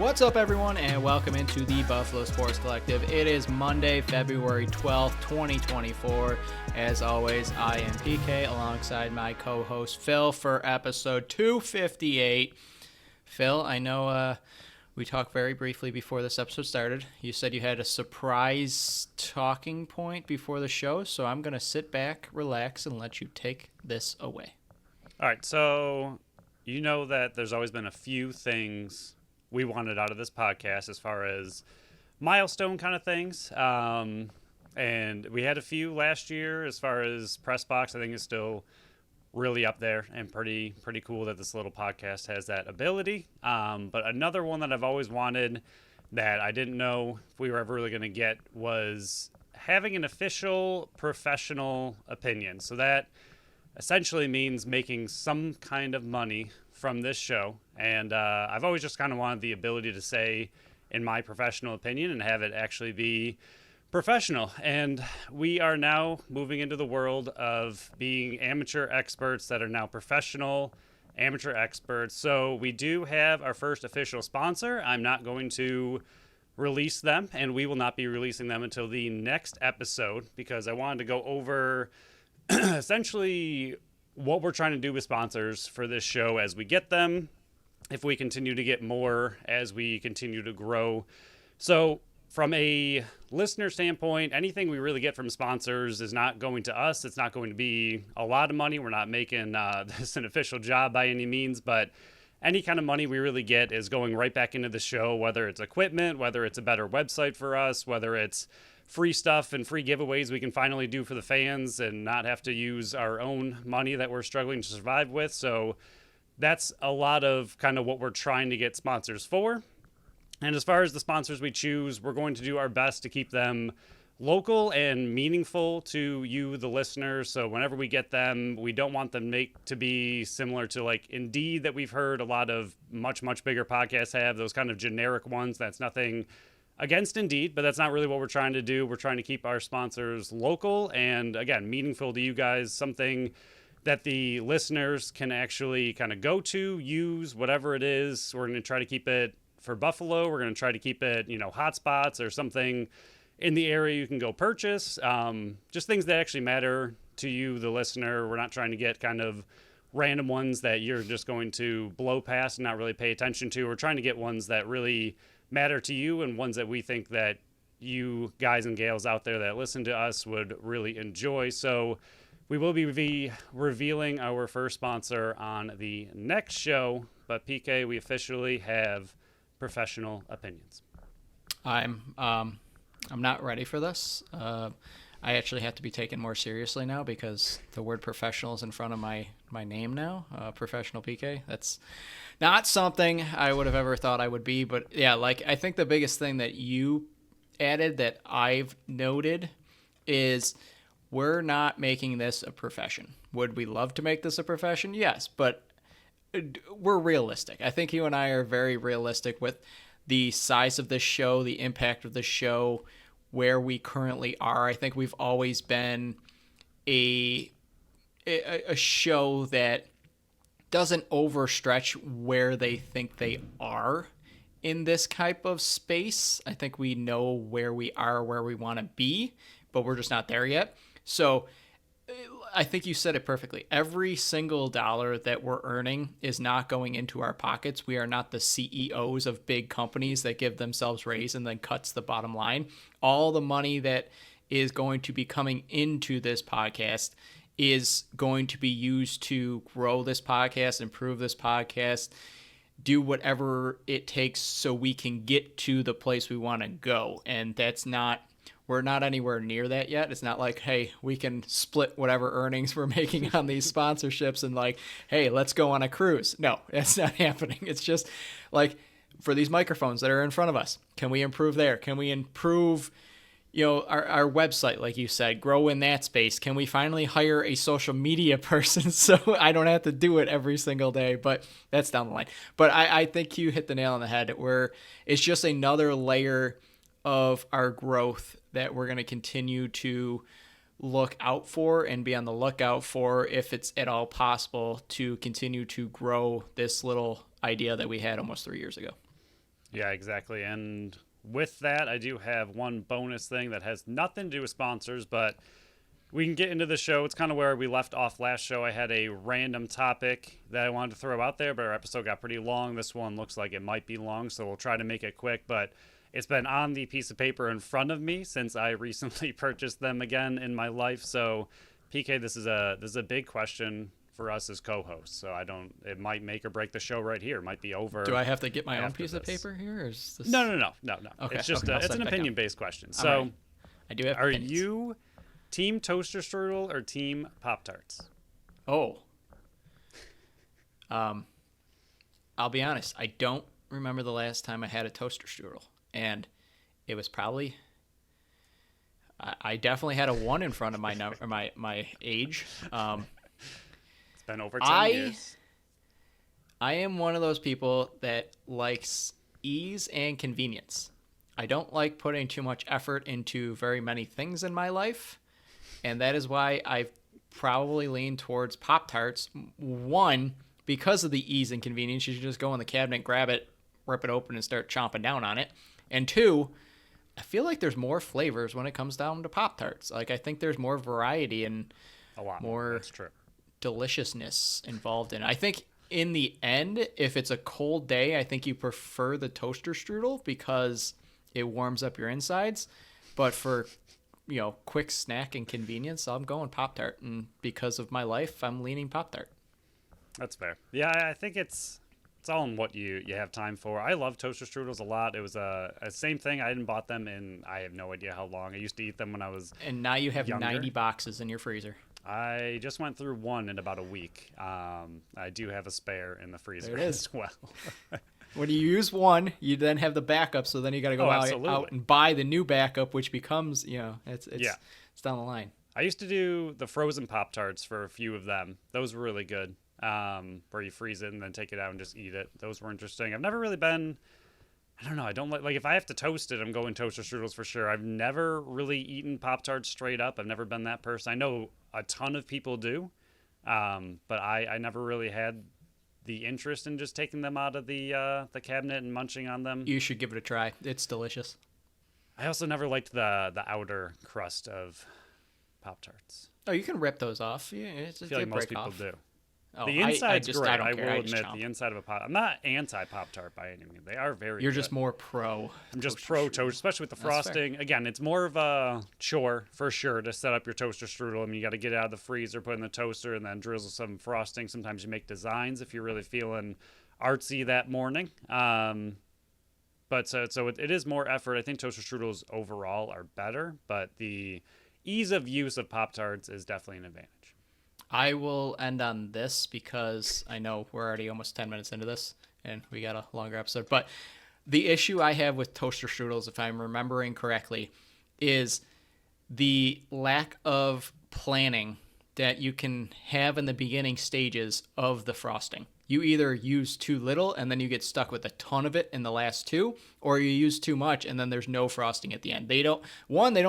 What's up, everyone, and welcome into the Buffalo Sports Collective. It is Monday, February 12th, 2024. As always, I am PK alongside my co-host Phil for episode 258. Phil, I know we talked very briefly before this episode started. You said you had a surprise talking point before the show, so I'm going to sit back, relax, and let you take this away. All right, so you know that there's always been a few things we wanted out of this podcast as far as milestone kind of things. And we had a few last year as far as Press Box. I think it's still really up there and pretty cool that this little podcast has that ability. But another one that I've always wanted that I didn't know if we were ever really going to get was having an official professional opinion. So that essentially means making some kind of money from this show. And I've always just kind of wanted the ability to say, in my professional opinion, and have it actually be professional. And we are now moving into the world of being amateur experts that are now professional amateur experts. So we do have our first official sponsor. I'm not going to release them, and we will not be releasing them until the next episode, because I wanted to go over essentially what we're trying to do with sponsors for this show as we get them, if we continue to get more as we continue to grow. So from a listener standpoint, anything we really get from sponsors is not going to us. It's not going to be a lot of money. We're not making this an official job by any means, but any kind of money we really get is going right back into the show, whether it's equipment, whether it's a better website for us, whether it's free stuff and free giveaways we can finally do for the fans and not have to use our own money that we're struggling to survive with. So that's a lot of kind of what we're trying to get sponsors for. And as far as the sponsors we choose, we're going to do our best to keep them local and meaningful to you, the listeners. So whenever we get them, we don't want them to be similar to like Indeed that we've heard a lot of much bigger podcasts have, those kind of generic ones. That's nothing against Indeed, but that's not really what we're trying to do. We're trying to keep our sponsors local and, again, meaningful to you guys, something that the listeners can actually kind of go to, use, whatever it is. We're going to try to keep it for Buffalo. We're going to try to keep it, hotspots or something in the area you can go purchase. Just things that actually matter to you, the listener. We're not trying to get kind of random ones that you're just going to blow past and not really pay attention to. We're trying to get ones that really matter to you and ones that we think that you guys and gals out there that listen to us would really enjoy. So we will be revealing our first sponsor on the next show, but PK, we officially have professional opinions. I'm not ready for this. I actually have to be taken more seriously now because the word professional is in front of my name now. Professional PK. That's not something I would have ever thought I would be. But yeah, I think the biggest thing that you added that I've noted is we're not making this a profession. Would we love to make this a profession? Yes, but we're realistic. I think you and I are very realistic with the size of this show, the impact of the show, where we currently are. I think we've always been a show that doesn't overstretch where they think they are in this type of space. I think we know where we are, where we want to be, but we're just not there yet. So I think you said it perfectly. Every single dollar that we're earning is not going into our pockets. We are not the CEOs of big companies that give themselves raise and then cuts the bottom line. All the money that is going to be coming into this podcast is going to be used to grow this podcast, improve this podcast, do whatever it takes so we can get to the place we want to go. And we're not anywhere near that yet. It's not like, hey, we can split whatever earnings we're making on these sponsorships and hey, let's go on a cruise. No, that's not happening. It's just for these microphones that are in front of us, can we improve there? Can we improve our website, like you said, grow in that space? Can we finally hire a social media person so I don't have to do it every single day? But that's down the line. But I think you hit the nail on the head where it's just another layer of our growth that we're going to continue to look out for and be on the lookout for, if it's at all possible, to continue to grow this little idea that we had almost 3 years ago. Yeah, exactly. And with that, I do have one bonus thing that has nothing to do with sponsors, but we can get into the show. It's kind of where we left off last show. I had a random topic that I wanted to throw out there, but our episode got pretty long. This one looks like it might be long, so we'll try to make it quick. But it's been on the piece of paper in front of me since I recently purchased them again in my life. So, PK, this is a big question for us as co-hosts. So it might make or break the show right here. It might be over. Do I have to get my own piece this. of paper here? Or is this... No. Okay, It's just okay, it's an opinion-based question. So, right. I do have are opinions. you Team Toaster Strudel or Team Pop-Tarts? Oh. I'll be honest. I don't remember the last time I had a toaster strudel, and it was probably. I definitely had a 1 in front of my age. It's been over 10 years. I am one of those people that likes ease and convenience. I don't like putting too much effort into very many things in my life, and that is why I probably lean towards Pop-Tarts. 1, because of the ease and convenience. You should just go in the cabinet, grab it, rip it open, and start chomping down on it. And 2, I feel like there's more flavors when it comes down to Pop-Tarts. Like, I think there's more variety and A lot more That's true. deliciousness involved in it. I think in the end, if it's a cold day, I think you prefer the toaster strudel because it warms up your insides. But for, quick snack and convenience, I'm going Pop-Tart. And because of my life, I'm leaning Pop-Tart. That's fair. Yeah, I think it's all in what you have time for. I love toaster strudels a lot. It was a same thing. I hadn't bought them in I have no idea how long. I used to eat them when I was And now you have younger. 90 boxes in your freezer. I just went through one in about a week. I do have a spare in the freezer There it is. as well. When you use one, you then have the backup, so then you got to go out and buy the new backup, which becomes, it's down the line. I used to do the frozen Pop-Tarts for a few of them. Those were really good. Where you freeze it and then take it out and just eat it. Those were interesting. I've never really been, I don't know, I don't like if I have to toast it, I'm going toaster strudels for sure. I've never really eaten Pop-Tarts straight up. I've never been that person. I know a ton of people do, but I never really had the interest in just taking them out of the cabinet and munching on them. You should give it a try. It's delicious. I also never liked the outer crust of Pop-Tarts. Oh, you can rip those off. Yeah, I feel like most people do. Oh, The inside's I great. don't I care. will admit, the inside of a Pop. I'm not anti-Pop-Tart by any means. They are very You're good. just more pro. I'm just pro toast, especially with the frosting. Again, it's more of a chore for sure to set up your toaster strudel. I mean, you got to get it out of the freezer, put it in the toaster, and then drizzle some frosting. Sometimes you make designs if you're really feeling artsy that morning. But so it is more effort. I think toaster strudels overall are better, but the ease of use of Pop-Tarts is definitely an advantage. I will end on this because I know we're already almost 10 minutes into this and we got a longer episode. But the issue I have with toaster strudels, if I'm remembering correctly, is the lack of planning that you can have in the beginning stages of the frosting. You either use too little and then you get stuck with a ton of it in the last 2, or you use too much and then there's no frosting at the end. They don't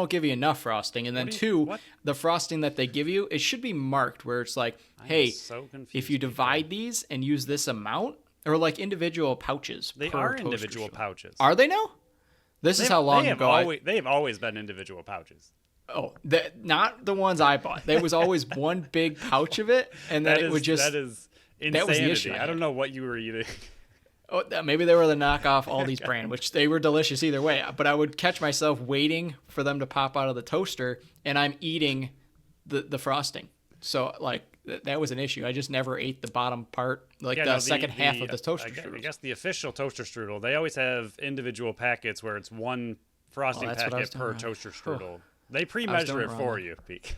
give you enough frosting, and then 2, the frosting that they give you, it should be marked where it's like, hey, if you divide these and use this amount, or like individual pouches. They are individual pouches. Are they now? This is how long ago they have always been individual pouches. Oh, not the ones I bought. There was always one big pouch of it, and then it would just. That is insanity. That was the issue. I don't know what you were eating. Oh, maybe they were the knockoff Aldi's brand, which they were delicious either way. But I would catch myself waiting for them to pop out of the toaster, and I'm eating the frosting. So like that was an issue. I just never ate the bottom part, the second half of the toaster strudel. I guess the official toaster strudel, they always have individual packets where it's one frosting packet per toaster strudel. They pre-measure it for you, PK.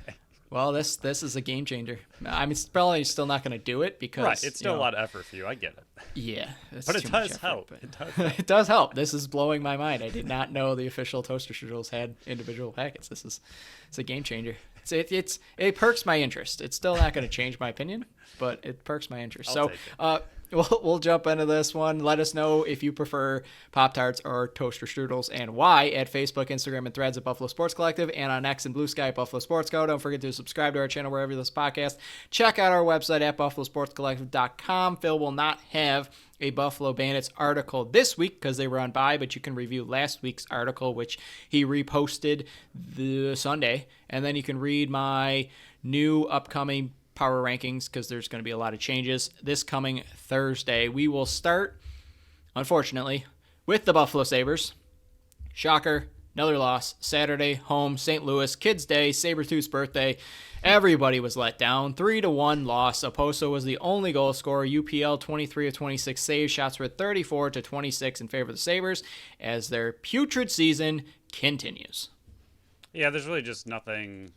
Well, this is a game changer. I mean, it's probably still not going to do it because it's still a lot of effort for you. I get it. Yeah, but it does help. It does help. This is blowing my mind. I did not know the official toaster strudels had individual packets. It's a game changer. It perks my interest. It's still not going to change my opinion, but it perks my interest. we'll jump into this one. Let us know if you prefer Pop-Tarts or toaster strudels and why at Facebook, Instagram, and Threads at Buffalo Sports Collective, and on X and Blue Sky at Buffalo Sports Co. Don't forget to subscribe to our channel wherever this podcast. Check out our website at buffalosportscollective.com. Phil will not have a Buffalo Bandits article this week because they were on bye, but you can review last week's article, which he reposted the Sunday, and then you can read my new upcoming power rankings because there's going to be a lot of changes this coming Thursday. We will start, unfortunately, with the Buffalo Sabres. Shocker, another loss. Saturday, home, St. Louis, Kids Day, Sabretooth's birthday. Everybody was let down. 3-1 loss. Oposo was the only goal scorer. UPL 23 of 26 saves. Shots were 34 to 26 in favor of the Sabres as their putrid season continues. Yeah, there's really just nothing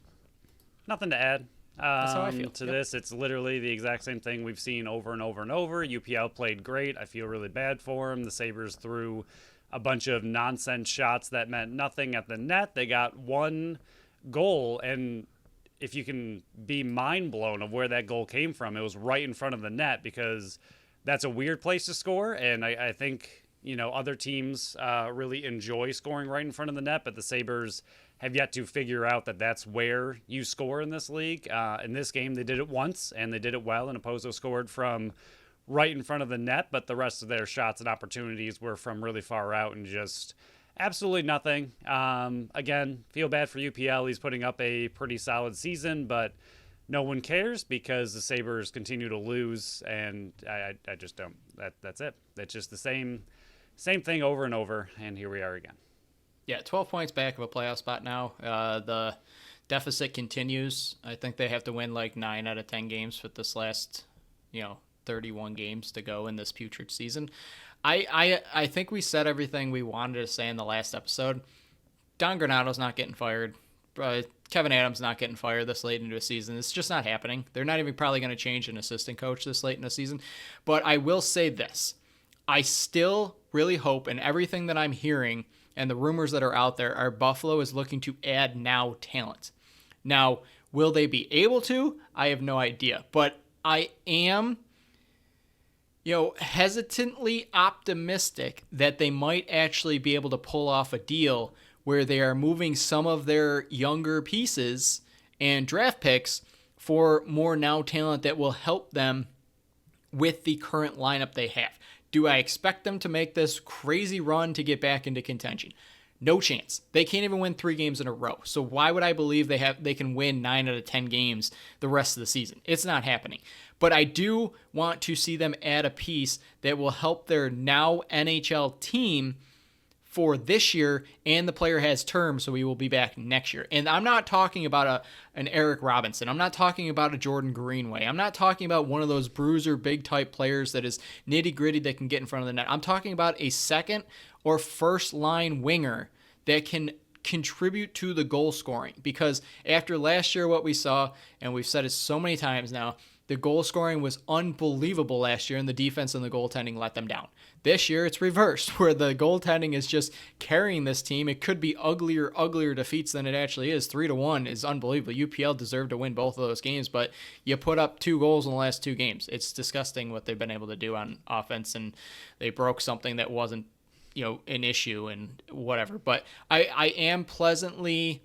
to add. That's how I feel. To this. It's literally the exact same thing we've seen over and over and over. UPL played great. I feel really bad for them. The Sabres threw a bunch of nonsense shots that meant nothing at the net. They got one goal, and if you can be mind blown of where that goal came from, it was right in front of the net because that's a weird place to score. And I think, other teams really enjoy scoring right in front of the net, but the Sabres have yet to figure out that that's where you score in this league. In this game, they did it once, and they did it well, and Oposo scored from right in front of the net, but the rest of their shots and opportunities were from really far out and just absolutely nothing. Again, feel bad for UPL. He's putting up a pretty solid season, but no one cares because the Sabres continue to lose, and I just don't. That's it. It's just the same thing over and over, and here we are again. Yeah, 12 points back of a playoff spot now. The deficit continues. I think they have to win like 9 out of 10 games with this last, 31 games to go in this putrid season. I think we said everything we wanted to say in the last episode. Don Granato's not getting fired. Kevin Adams not getting fired this late into a season. It's just not happening. They're not even probably going to change an assistant coach this late in the season. But I will say this. I still really hope, and everything that I'm hearing and the rumors that are out there are Buffalo is looking to add now talent. Now, will they be able to? I have no idea. But I am, hesitantly optimistic that they might actually be able to pull off a deal where they are moving some of their younger pieces and draft picks for more now talent that will help them with the current lineup they have. Do I expect them to make this crazy run to get back into contention? No chance. They can't even win 3 games in a row. So why would I believe they can win 9 out of 10 games the rest of the season? It's not happening. But I do want to see them add a piece that will help their now NHL team for this year, and the player has term, so he will be back next year. And I'm not talking about an Eric Robinson. I'm not talking about a Jordan Greenway. I'm not talking about one of those bruiser, big-type players that is nitty-gritty that can get in front of the net. I'm talking about a second or first-line winger that can contribute to the goal scoring. Because after last year, what we saw, and we've said it so many times now, the goal scoring was unbelievable last year, and the defense and the goaltending let them down. This year, it's reversed, where the goaltending is just carrying this team. It could be uglier defeats than it actually is. 3-1 is unbelievable. UPL deserved to win both of those games, but you put up 2 goals in the last 2 games. It's disgusting what they've been able to do on offense, and they broke something that wasn't, an issue and whatever. But I am pleasantly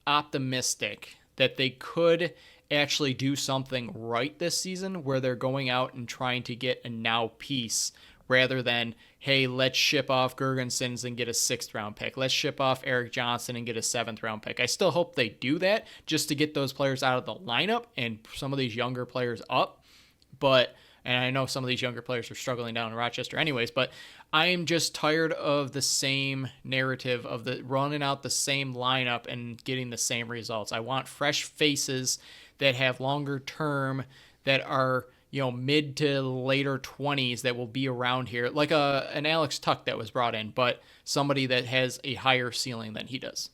optimistic that they could actually do something right this season where they're going out and trying to get a now piece rather than, hey, let's ship off Gergensons and get a 6th round pick. Let's ship off Eric Johnson and get a 7th round pick. I still hope they do that just to get those players out of the lineup and some of these younger players up. And I know some of these younger players are struggling down in Rochester anyways, but I am just tired of the same narrative of the running out the same lineup and getting the same results. I want fresh faces that have longer term, that are, mid to later 20s that will be around here, like an Alex Tuck that was brought in, but somebody that has a higher ceiling than he does.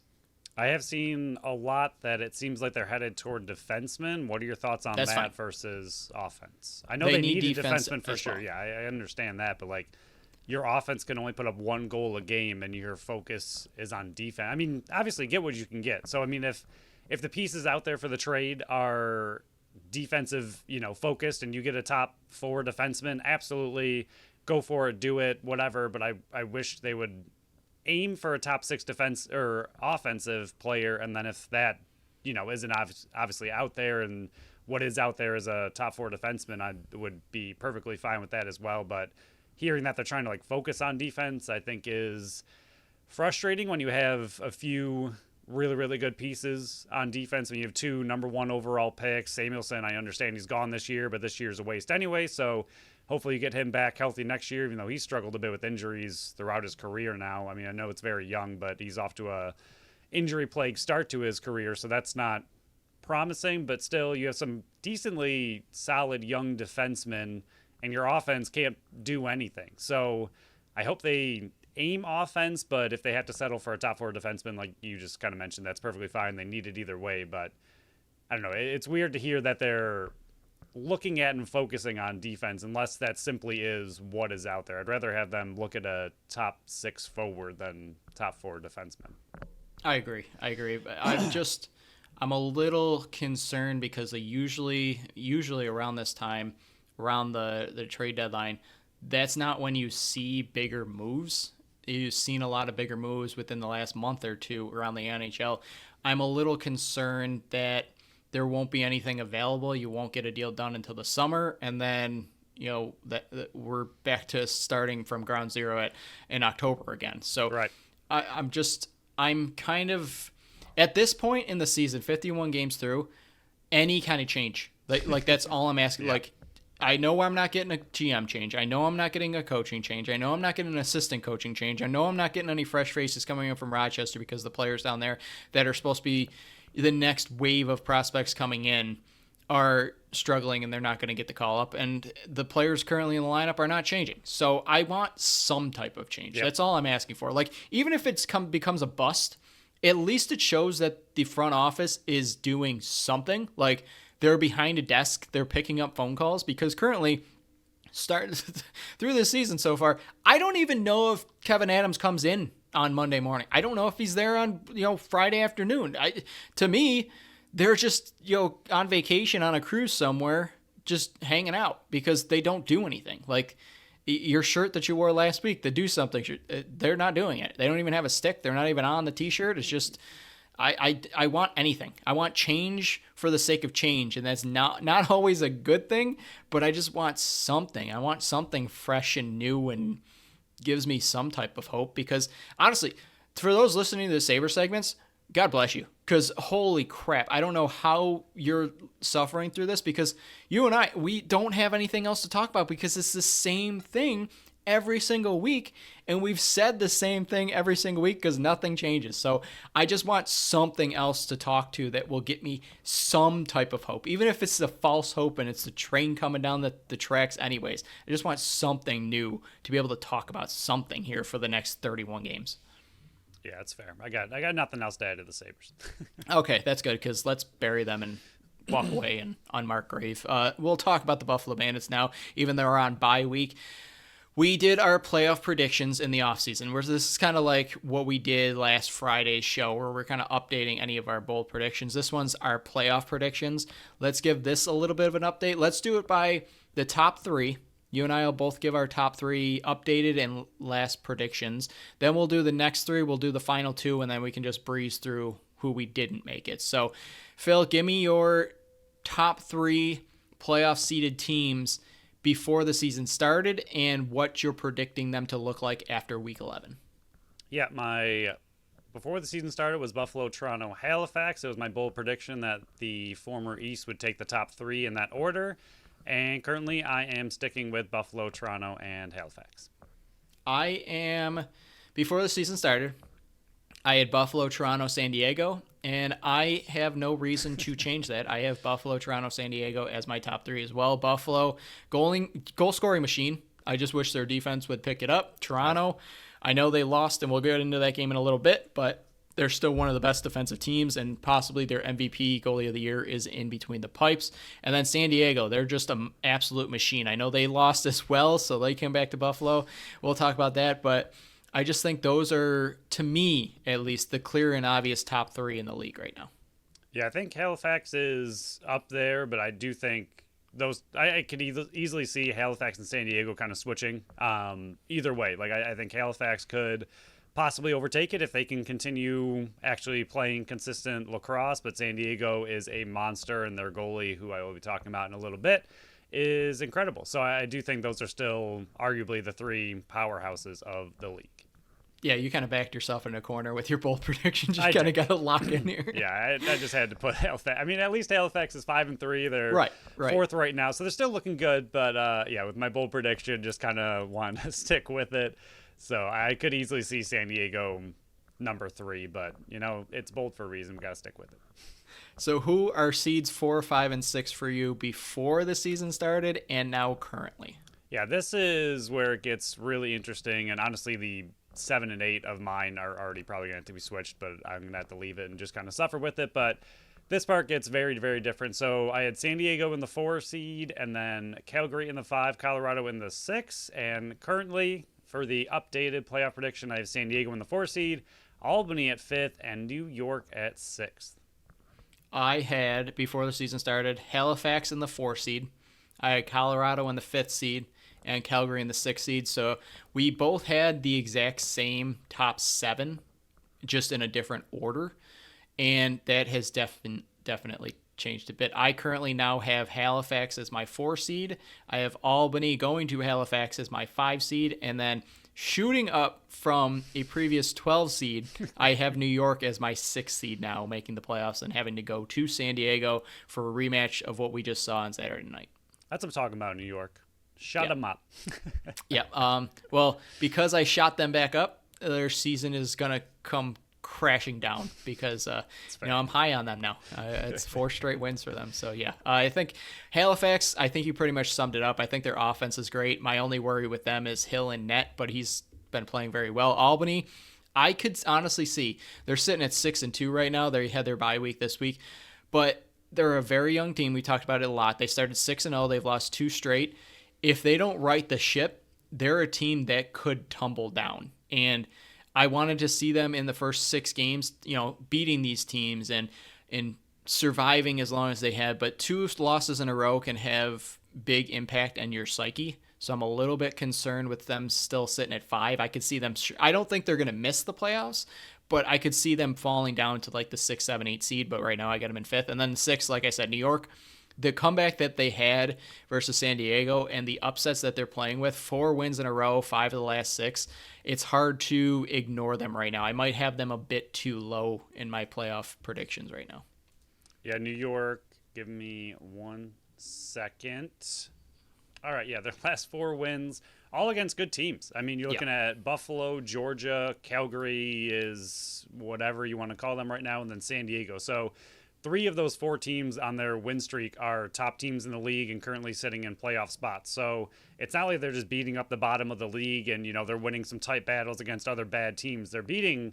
I have seen a lot that it seems like they're headed toward defensemen. What are your thoughts on That's that fine. Versus offense? I know they need a defenseman for sure. Well. Yeah, I understand that, but your offense can only put up 1 goal a game, and your focus is on defense. I mean, obviously, get what you can get. So, I mean, if the pieces out there for the trade are defensive, focused, and you get a top 4 defenseman, absolutely go for it, do it, whatever. But I wish they would aim for a top 6 defense or offensive player, and then if that isn't obviously out there, and what is out there is a top 4 defenseman, I would be perfectly fine with that as well. But hearing that they're trying to focus on defense, I think is frustrating when you have a few really, really good pieces on defense. When you have 2 number 1 overall picks, Samuelson, I understand he's gone this year, but this year's a waste anyway. So hopefully you get him back healthy next year, even though he struggled a bit with injuries throughout his career now. I mean, I know it's very young, but he's off to a injury-plagued start to his career, so that's not promising. But still, you have some decently solid young defensemen, and your offense can't do anything. So I hope they aim offense, but if they have to settle for a top 4 defenseman, like you just kind of mentioned, that's perfectly fine. They need it either way, but I don't know. It's weird to hear that they're looking at and focusing on defense, unless that simply is what is out there. I'd rather have them look at a top 6 forward than top 4 defenseman. I agree. I'm a little concerned because they usually around this time, around the trade deadline, that's not when you see bigger moves. You've seen a lot of bigger moves within the last month or two around the NHL. I'm a little concerned that there won't be anything available. You won't get a deal done until the summer, and then that we're back to starting from ground zero in October again. So right. I'm kind of at this point in the season, 51 games through, any kind of change. Like that's all I'm asking. Yeah. Like, I know I'm not getting a GM change. I know I'm not getting a coaching change. I know I'm not getting an assistant coaching change. I know I'm not getting any fresh faces coming in from Rochester, because the players down there that are supposed to be the next wave of prospects coming in are struggling, and they're not going to get the call up. And the players currently in the lineup are not changing. So I want some type of change. Yep. That's all I'm asking for. Like, even if it's becomes a bust, at least it shows that the front office is doing something. Like, they're behind a desk, they're picking up phone calls, because currently, through this season so far, I don't even know if Kevin Adams comes in on Monday morning. I don't know if he's there on Friday afternoon. To me, they're just on vacation on a cruise somewhere, just hanging out, because they don't do anything. Like, your shirt that you wore last week, the do something, they're not doing it. They don't even have a stick. They're not even on the t-shirt. It's just, I want anything. I want change for the sake of change, and that's not always a good thing, but I just want something. I want something fresh and new and gives me some type of hope, because honestly, for those listening to the Sabre segments, God bless you, because holy crap, I don't know how you're suffering through this, because you and we don't have anything else to talk about, because it's the same thing every single week, and we've said the same thing every single week because nothing changes. So I just want something else to talk to that will get me some type of hope, even if it's a false hope and it's the train coming down the tracks anyways. I just want something new to be able to talk about something here for the next 31 games. Yeah, that's fair. I got nothing else to add to the Sabres. Okay, that's good, because let's bury them and walk away and unmark grave. We'll talk about the Buffalo Bandits now, even though we're on bye week. We did our playoff predictions in the offseason, where this is kind of like what we did last Friday's show, where we're kind of updating any of our bold predictions. This one's our playoff predictions. Let's give this a little bit of an update. Let's do it by the top 3. You and I will both give our top 3 updated and last predictions. Then we'll do the next 3. We'll do the final 2, and then we can just breeze through who we didn't make it. So, Phil, give me your top 3 playoff seeded teams before the season started, and what you're predicting them to look like after week 11. Yeah, my before the season started was Buffalo, Toronto, Halifax. It was my bold prediction that the former East would take the top 3 in that order. And currently I am sticking with Buffalo, Toronto, and Halifax. Before the season started, I had Buffalo, Toronto, San Diego, and I have no reason to change that. I have Buffalo, Toronto, San Diego as my top 3 as well. Buffalo, goal scoring machine. I just wish their defense would pick it up. Toronto, I know they lost, and we'll get into that game in a little bit, but they're still one of the best defensive teams, and possibly their MVP goalie of the year is in between the pipes. And then San Diego, they're just an absolute machine. I know they lost as well, so they came back to Buffalo. We'll talk about that, but I just think those are, to me at least, the clear and obvious top 3 in the league right now. Yeah, I think Halifax is up there, but I do think I could easily see Halifax and San Diego kind of switching. Either way, like I think Halifax could possibly overtake it if they can continue actually playing consistent lacrosse. But San Diego is a monster, and their goalie, who I will be talking about in a little bit, is incredible. So I do think those are still arguably the three powerhouses of the league. Yeah, you kind of backed yourself in a corner with your bold predictions. You I kind did. of got to lock in here. Yeah, I just had to put Halifax. I mean, at least Halifax is 5-3. They're Right. fourth right now, so they're still looking good. But yeah, with my bold prediction, just kind of want to stick with it. So I could easily see San Diego number 3, but it's bold for a reason. We got to stick with it. So who are seeds 4, 5, and 6 for you before the season started and now currently? Yeah, this is where it gets really interesting, and honestly, the 7 and 8 of mine are already probably going to have to be switched, but I'm going to have to leave it and just kind of suffer with it. But this part gets very, very different. So I had San Diego in the 4 seed, and then Calgary in the 5, Colorado in the 6, and currently for the updated playoff prediction, I have San Diego in the 4 seed, Albany at 5th, and New York at 6th. I had, before the season started, Halifax in the 4 seed. I had Colorado in the 5th seed and Calgary in the 6th seed. So we both had the exact same top 7, just in a different order. And that has definitely changed a bit. I currently now have Halifax as my 4 seed. I have Albany going to Halifax as my 5 seed. And then shooting up from a previous 12 seed, I have New York as my 6th seed now, making the playoffs and having to go to San Diego for a rematch of what we just saw on Saturday night. That's what I'm talking about, New York. Shut them up. Yeah. Well, because I shot them back up, their season is going to come crashing down because I'm high on them now. It's 4 straight wins for them. So yeah, I think Halifax, I think you pretty much summed it up. I think their offense is great. My only worry with them is Hill in net, but he's been playing very well. Albany, I could honestly see they're sitting at 6-2 right now. They had their bye week this week, but they're a very young team. We talked about it a lot. They started 6-0. They've lost 2 straight. If they don't right the ship, they're a team that could tumble down. And I wanted to see them in the first 6 games, beating these teams and surviving as long as they had. But 2 losses in a row can have big impact on your psyche. So I'm a little bit concerned with them still sitting at 5. I could see them. I don't think they're going to miss the playoffs, but I could see them falling down to like the 6, 7, 8 seed. But right now I got them in 5th. And then 6, like I said, New York. The comeback that they had versus San Diego and the upsets that they're playing with, 4 wins in a row, 5 of the last 6, it's hard to ignore them right now. I might have them a bit too low in my playoff predictions right now. Yeah, New York, give me 1 second. All right, yeah, their last 4 wins, all against good teams. I mean, you're looking at Buffalo, Georgia, Calgary is whatever you want to call them right now, and then San Diego. So 3 of those 4 teams on their win streak are top teams in the league and currently sitting in playoff spots. So it's not like they're just beating up the bottom of the league and, they're winning some tight battles against other bad teams. They're beating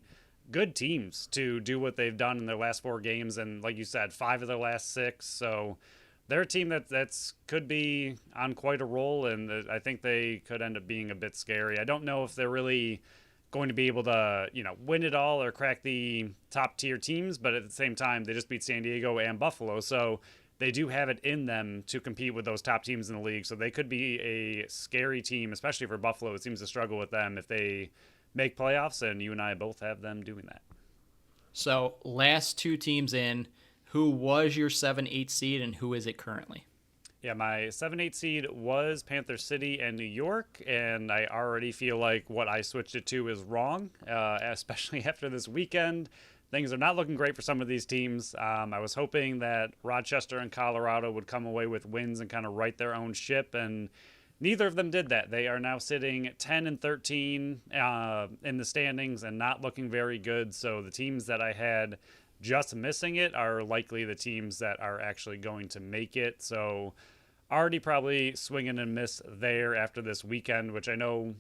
good teams to do what they've done in their last 4 games. And like you said, 5 of their last 6. So they're a team that's could be on quite a roll, and I think they could end up being a bit scary. I don't know if they're really going to be able to, win it all or crack the top tier teams, but at the same time, they just beat San Diego and Buffalo, so they do have it in them to compete with those top teams in the league. So they could be a scary team, especially for Buffalo. It seems to struggle with them if they make playoffs, and you and I both have them doing that. So last 2 teams in, who was your 7-8 seed and who is it currently? Yeah, my 7-8 seed was Panther City and New York, and I already feel like what I switched it to is wrong, especially after this weekend. Things are not looking great for some of these teams. I was hoping that Rochester and Colorado would come away with wins and kind of right their own ship, and neither of them did that. They are now sitting 10-13 in the standings and not looking very good. So the teams that I had just missing it are likely the teams that are actually going to make it. So already probably swinging and miss there after this weekend, which I know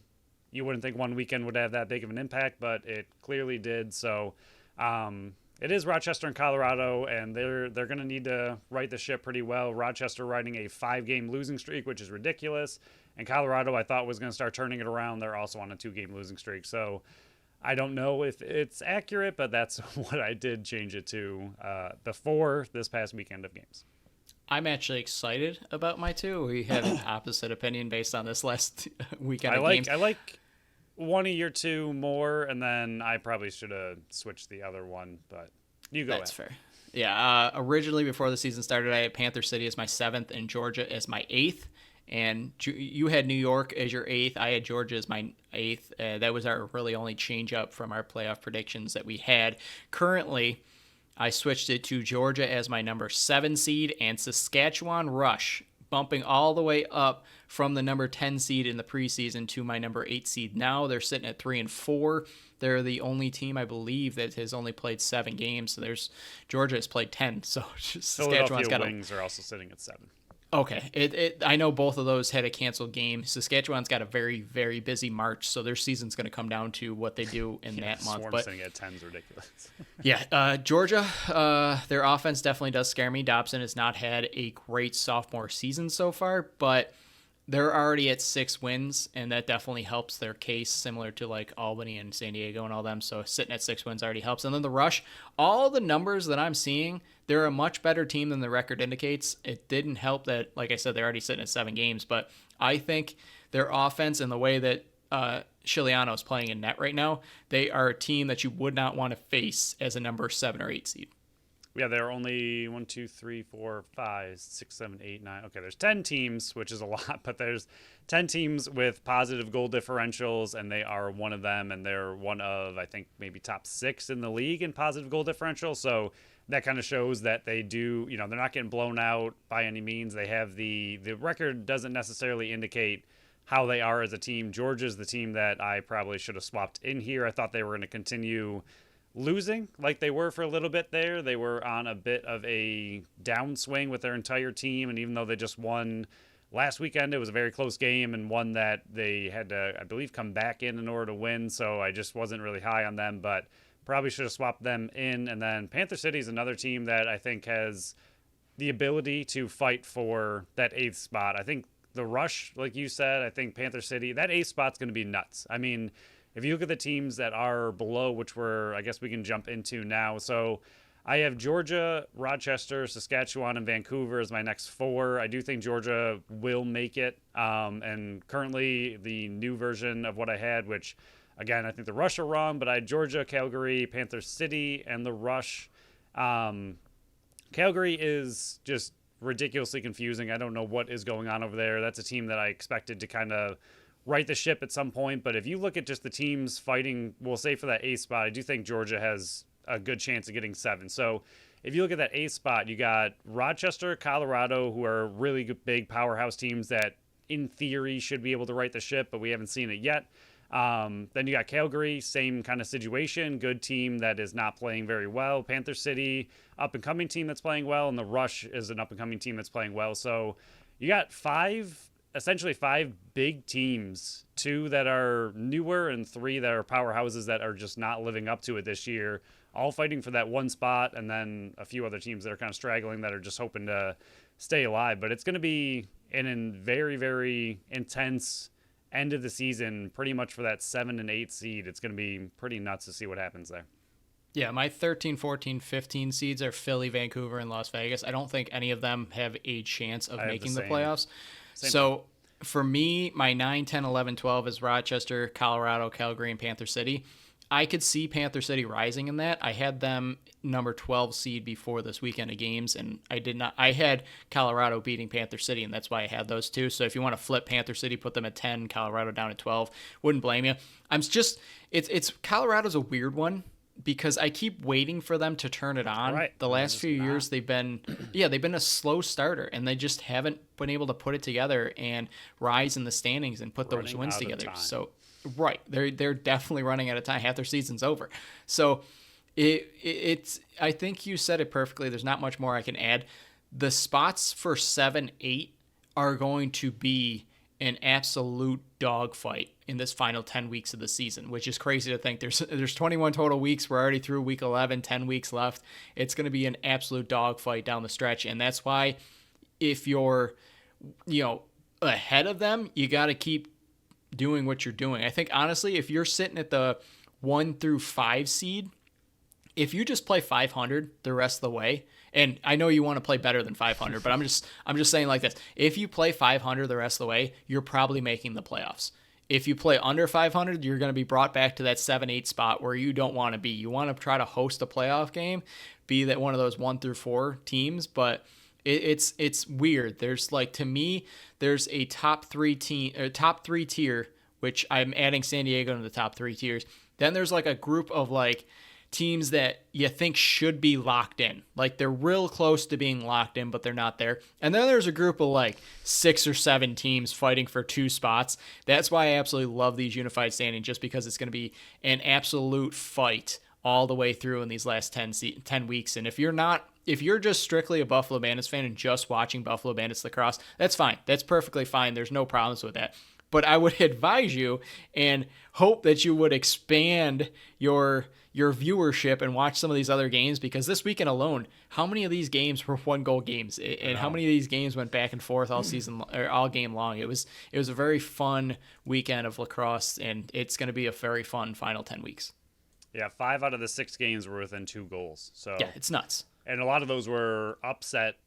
you wouldn't think one weekend would have that big of an impact, but it clearly did. So it is Rochester and Colorado, and they're going to need to right the ship pretty well. Rochester riding a 5-game losing streak, which is ridiculous. And Colorado, I thought, was going to start turning it around. They're also on a 2-game losing streak. So I don't know if it's accurate, but that's what I did change it to before this past weekend of games. I'm actually excited about my two. We had an opposite opinion based on this last weekend of games. I like one of your two more, and then I probably should have switched the other one, but you go That's ahead. fair. Yeah, originally before the season started, I had Panther City as my 7th and Georgia as my 8th. And you had New York as your 8th. I had Georgia as my 8th. That was our really only change up from our playoff predictions that we had. Currently, I switched it to Georgia as my number 7 seed and Saskatchewan Rush, bumping all the way up from the number 10 seed in the preseason to my number 8 seed. Now they're sitting at 3 and 4. They're the only team, I believe, that has only played 7 games. So Georgia has played 10. So Saskatchewan's got Wings are also sitting at 7. Okay. I know both of those had a canceled game. Saskatchewan's got a very, very busy March, so their season's going to come down to what they do in that month. But sitting at 10 is ridiculous. Georgia, their offense definitely does scare me. Dobson has not had a great sophomore season so far, but they're already at 6 wins, and that definitely helps their case, similar to like Albany and San Diego and all them. So sitting at 6 wins already helps. And then the Rush, all the numbers that I'm seeing, they're a much better team than the record indicates. It didn't help that, like I said, they're already sitting at 7 games, but I think their offense and the way that Chiliano is playing in net right now, they are a team that you would not want to face as a number 7 or 8 seed. Yeah, there are only 1, 2, 3, 4, 5, 6, 7, 8, 9. Okay, there's 10 teams, which is a lot, but there's 10 teams with positive goal differentials, and they are one of them, and they're one of, I think, maybe top 6 in the league in positive goal differential. So that kind of shows that they do, they're not getting blown out by any means. They have the record doesn't necessarily indicate how they are as a team. Georgia's the team that I probably should have swapped in here. I thought they were going to continue losing like they were for a little bit there. They were on a bit of a downswing with their entire team, and even though they just won last weekend, it was a very close game and one that they had to, I believe, come back in order to win, so I just wasn't really high on them, but probably should have swapped them in. And then Panther City is another team that I think has the ability to fight for that 8th spot. I think the Rush, like you said, I think Panther City, that 8th spot's going to be nuts. I mean, if you look at the teams that are below, which I guess we can jump into now. So I have Georgia, Rochester, Saskatchewan, and Vancouver as my next 4. I do think Georgia will make it. And currently the new version of what I had, which, again, I think the Rush are wrong, but I had Georgia, Calgary, Panther City, and the Rush. Calgary is just ridiculously confusing. I don't know what is going on over there. That's a team that I expected to kind of right the ship at some point, but if you look at just the teams fighting, we'll say for that 8th spot, I do think Georgia has a good chance of getting 7. So if you look at that 8th spot, you got Rochester, Colorado, who are really big powerhouse teams that in theory should be able to right the ship, but we haven't seen it yet. Then you got Calgary, same kind of situation, good team that is not playing very well. Panther City, up and coming team that's playing well, and the Rush is an up and coming team that's playing well. So you got essentially 5 big teams, 2 that are newer and 3 that are powerhouses that are just not living up to it this year, all fighting for that 1 spot, and then a few other teams that are kind of straggling that are just hoping to stay alive. But it's going to be a very, very intense end of the season, pretty much for that 7 and 8 seed. It's going to be pretty nuts to see what happens there. Yeah, my 13, 14, 15 seeds are Philly, Vancouver, and Las Vegas. I don't think any of them have a chance of making the playoffs. So for me, my 9, 10, 11, 12 is Rochester, Colorado, Calgary, and Panther City. I could see Panther City rising in that. I had them number 12 seed before this weekend of games, and I did not. I had Colorado beating Panther City, and that's why I had those 2. So if you want to flip Panther City, put them at 10, Colorado down at 12, wouldn't blame you. It's Colorado's a weird one because I keep waiting for them to turn it on. Right. The last few years they've been a slow starter, and they just haven't been able to put it together and rise in the standings and put those wins together. So right, they're definitely running out of time. Half their season's over. So it's I think you said it perfectly. There's not much more I can add. The spots for 7, 8 are going to be an absolute dogfight in this final 10 weeks of the season, which is crazy to think. There's 21 total weeks. We're already through week 11, 10 weeks left. It's going to be an absolute dogfight down the stretch, and that's why if you're, ahead of them, you got to keep doing what you're doing. I think honestly, if you're sitting at the 1 through 5 seed, if you just play 500 the rest of the way, and I know you want to play better than 500, but I'm just saying like this. If you play 500 the rest of the way, you're probably making the playoffs. If you play under 500, you're going to be brought back to that 7-8 spot where you don't want to be. You want to try to host a playoff game, be that one of those 1 through 4 teams, but it's weird. There's like, to me, there's a top 3 tier, which I'm adding San Diego to the top 3 tiers. Then there's like a group of like teams that you think should be locked in. Like they're real close to being locked in, but they're not there. And then there's a group of like 6 or 7 teams fighting for 2 spots. That's why I absolutely love these unified standings, just because it's going to be an absolute fight all the way through in these last 10 weeks. And if you're just strictly a Buffalo Bandits fan and just watching Buffalo Bandits lacrosse, that's fine. That's perfectly fine. There's no problems with that. But I would advise you and hope that you would expand your viewership and watch some of these other games, because this weekend alone, how many of these games were 1-goal games, and how many of these games went back and forth all season or all game long? It was a very fun weekend of lacrosse, and it's going to be a very fun final 10 weeks. Yeah, 5 out of the 6 games were within 2 goals. So yeah, it's nuts. And a lot of those were upset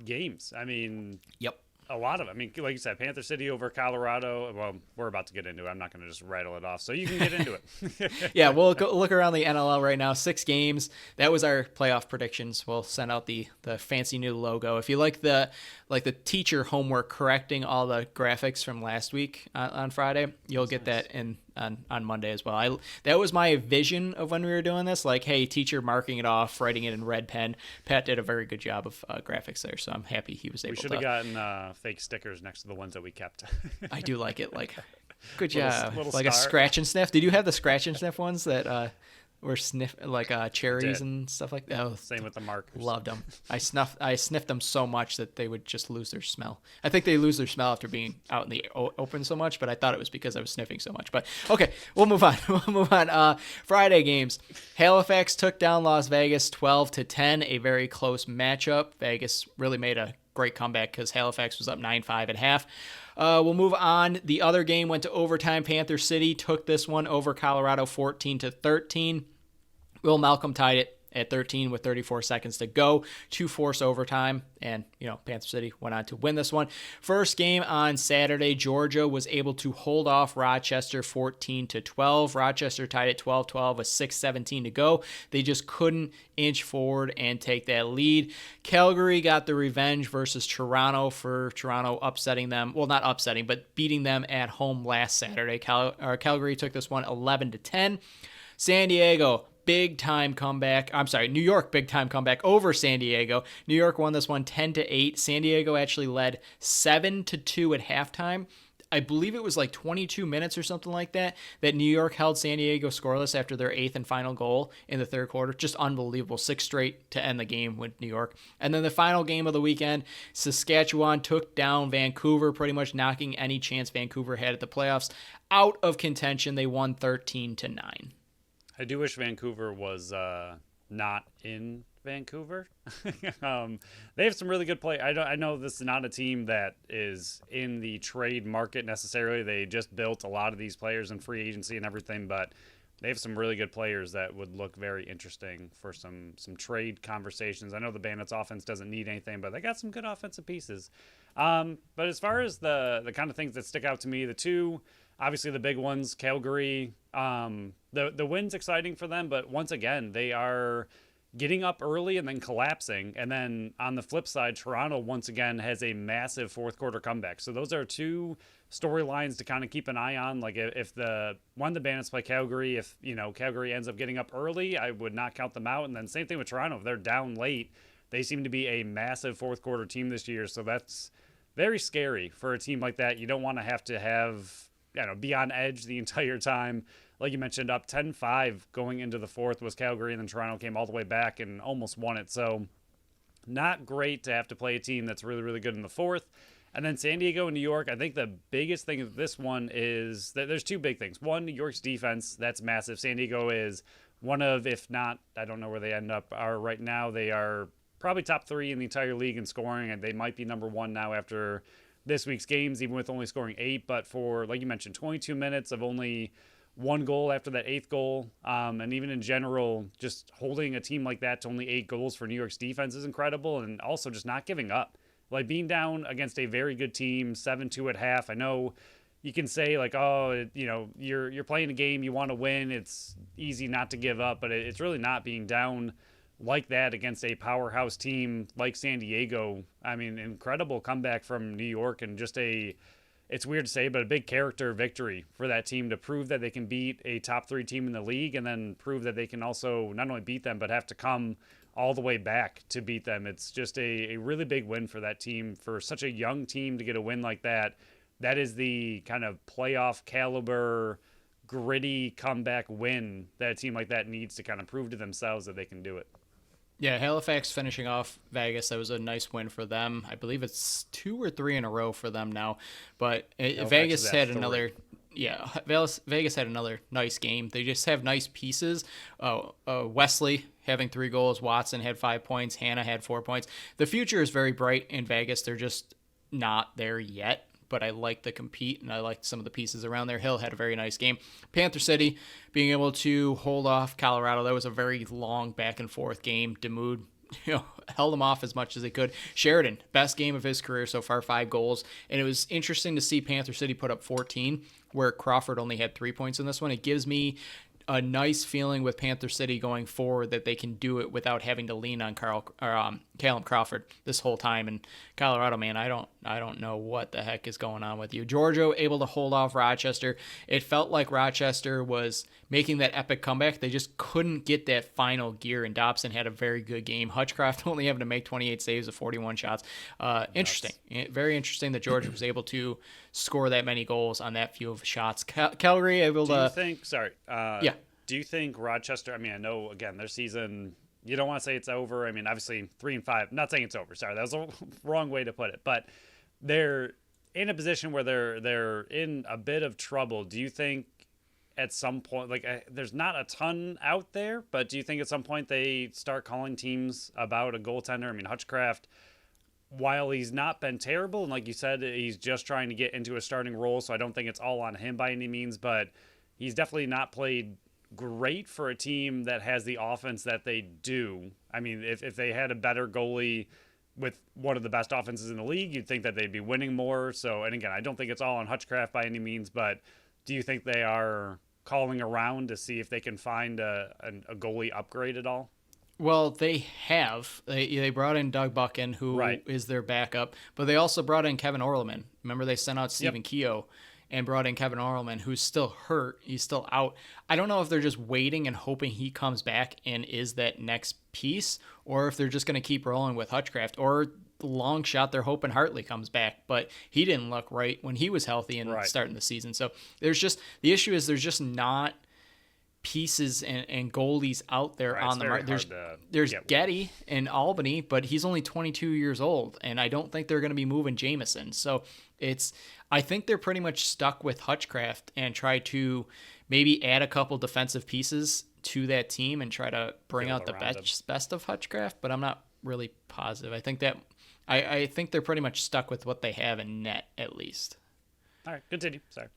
games. I mean, yep. A lot of it. I mean, like you said, Panther City over Colorado. Well, we're about to get into it. I'm not going to just rattle it off, so you can get into it. Yeah, we'll go look around the NLL right now. 6 games. That was our playoff predictions. We'll send out the fancy new logo. If you like the teacher homework correcting all the graphics from last week on Friday, you'll get that on Monday as well. That was my vision of when we were doing this. Like, hey, teacher marking it off, writing it in red pen. Pat did a very good job of graphics there, so I'm happy he was able to. We should have gotten fake stickers next to the ones that we kept. I do like it. Like, good job. Little like star. A scratch and sniff. Did you have the scratch and sniff ones that were cherries and stuff like that? Oh, same with the markers. Loved them. I sniffed them so much that they would just lose their smell. I think they lose their smell after being out in the open so much, but I thought it was because I was sniffing so much. But okay, we'll move on. Friday games. Halifax took down Las Vegas 12-10, a very close matchup. Vegas really made a great comeback because Halifax was up 9-5 at half. We'll move on. The other game went to overtime. Panther City took this one over Colorado 14-13. Will Malcolm tied it at 13 with 34 seconds to go to force overtime. And, Panther City went on to win this one. First game on Saturday, Georgia was able to hold off Rochester 14-12. Rochester tied at 12-12 with 6:17 to go. They just couldn't inch forward and take that lead. Calgary got the revenge versus Toronto for Toronto upsetting them. Well, not upsetting, but beating them at home last Saturday. Calgary took this one 11-10. San Diego, New York big time comeback over San Diego. New York won this one 10-8. San Diego actually led 7-2 at halftime. I believe it was like 22 minutes or something like that New York held San Diego scoreless after their 8th and final goal in the third quarter. Just unbelievable. 6 straight to end the game with New York. And then the final game of the weekend, Saskatchewan took down Vancouver, pretty much knocking any chance Vancouver had at the playoffs out of contention. They won 13-9. I do wish Vancouver was not in Vancouver. They have some really good play. I know this is not a team that is in the trade market necessarily. They just built a lot of these players in free agency and everything, but they have some really good players that would look very interesting for some trade conversations. I know the Bandits offense doesn't need anything, but they got some good offensive pieces. But as far as the kind of things that stick out to me, the two, obviously the big ones, Calgary, the win's exciting for them, but once again, they are getting up early and then collapsing. And then on the flip side, Toronto once again has a massive fourth quarter comeback. So those are two storylines to kind of keep an eye on. Like if the Bandits play Calgary, if Calgary ends up getting up early, I would not count them out. And then same thing with Toronto. If they're down late, they seem to be a massive fourth quarter team this year. So that's very scary for a team like that. You don't want to have be on edge the entire time. Like you mentioned, up 10-5 going into the fourth was Calgary, and then Toronto came all the way back and almost won it. So not great to have to play a team that's really, really good in the fourth. And then San Diego and New York, I think the biggest thing of this one is that there's two big things. One, New York's defense, that's massive. San Diego is one of, if not, I don't know where they end up, are right now. They are probably top 3 in the entire league in scoring, and they might be number 1 now after this week's games, even with only scoring 8. But for, like you mentioned, 22 minutes of only one goal after that eighth goal. And even in general, just holding a team like that to only 8 goals for New York's defense is incredible. And also just not giving up. Like being down against a very good team, 7-2 at half. I know you can say like, oh, you're playing a game, you want to win. It's easy not to give up, but it's really not being down like that against a powerhouse team like San Diego. I mean, incredible comeback from New York and just it's weird to say, but a big character victory for that team to prove that they can beat a top 3 team in the league and then prove that they can also not only beat them, but have to come all the way back to beat them. It's just a really big win for that team, for such a young team to get a win like that. That is the kind of playoff caliber, gritty comeback win that a team like that needs to kind of prove to themselves that they can do it. Yeah, Halifax finishing off Vegas. That was a nice win for them. I believe it's 2 or 3 in a row for them now. But Vegas had another. Yeah, Vegas had another nice game. They just have nice pieces. Wesley having 3 goals. Watson had 5 points. Hannah had 4 points. The future is very bright in Vegas. They're just not there yet. But I like the compete, and I like some of the pieces around there. Hill had a very nice game. Panther City being able to hold off Colorado. That was a very long back and forth game. Demood, held them off as much as they could. Sheridan, best game of his career so far, 5 goals. And it was interesting to see Panther City put up 14, where Crawford only had 3 points in this one. It gives me a nice feeling with Panther City going forward that they can do it without having to lean on Callum Crawford this whole time. And Colorado, man, I don't know what the heck is going on with you. Georgia able to hold off Rochester. It felt like Rochester was making that epic comeback. They just couldn't get that final gear, and Dobson had a very good game. Hutchcraft only having to make 28 saves of 41 shots. Interesting. Very interesting that Georgia was able to score that many goals on that few of shots. Calgary able to... Do you think Rochester, I mean, I know, again, their season, you don't want to say it's over. I mean, obviously 3-5, not saying it's over. Sorry, that was a wrong way to put it. But they're in a position where they're in a bit of trouble. Do you think at some point, there's not a ton out there, but do you think at some point they start calling teams about a goaltender? I mean, Hutchcraft, while he's not been terrible, and like you said, he's just trying to get into a starting role, so I don't think it's all on him by any means, but he's definitely not played great for a team that has the offense that they do. I mean, if they had a better goalie with one of the best offenses in the league, you'd think that they'd be winning more. So, and again, I don't think it's all on Hutchcraft by any means, but do you think they are calling around to see if they can find a goalie upgrade at all? Well, they have. They brought in Doug Buchan, who is their backup, but they also brought in Kevin Orleman. Remember, they sent out Stephen Keogh and brought in Kevin Orleman, who's still hurt. He's still out. I don't know if they're just waiting and hoping he comes back and is that next piece, or if they're just going to keep rolling with Hutchcraft, or long shot, they're hoping Hartley comes back. But he didn't look right when he was healthy and starting the season. So the issue is there's just not pieces and goalies out there on the market. There's Getty in Albany, but he's only 22 years old, and I don't think they're going to be moving Jameson. So I think they're pretty much stuck with Hutchcraft and try to maybe add a couple defensive pieces to that team and try to bring out the best of Hutchcraft, but I'm not really positive. I think they're pretty much stuck with what they have in net, at least. All right, continue. Sorry.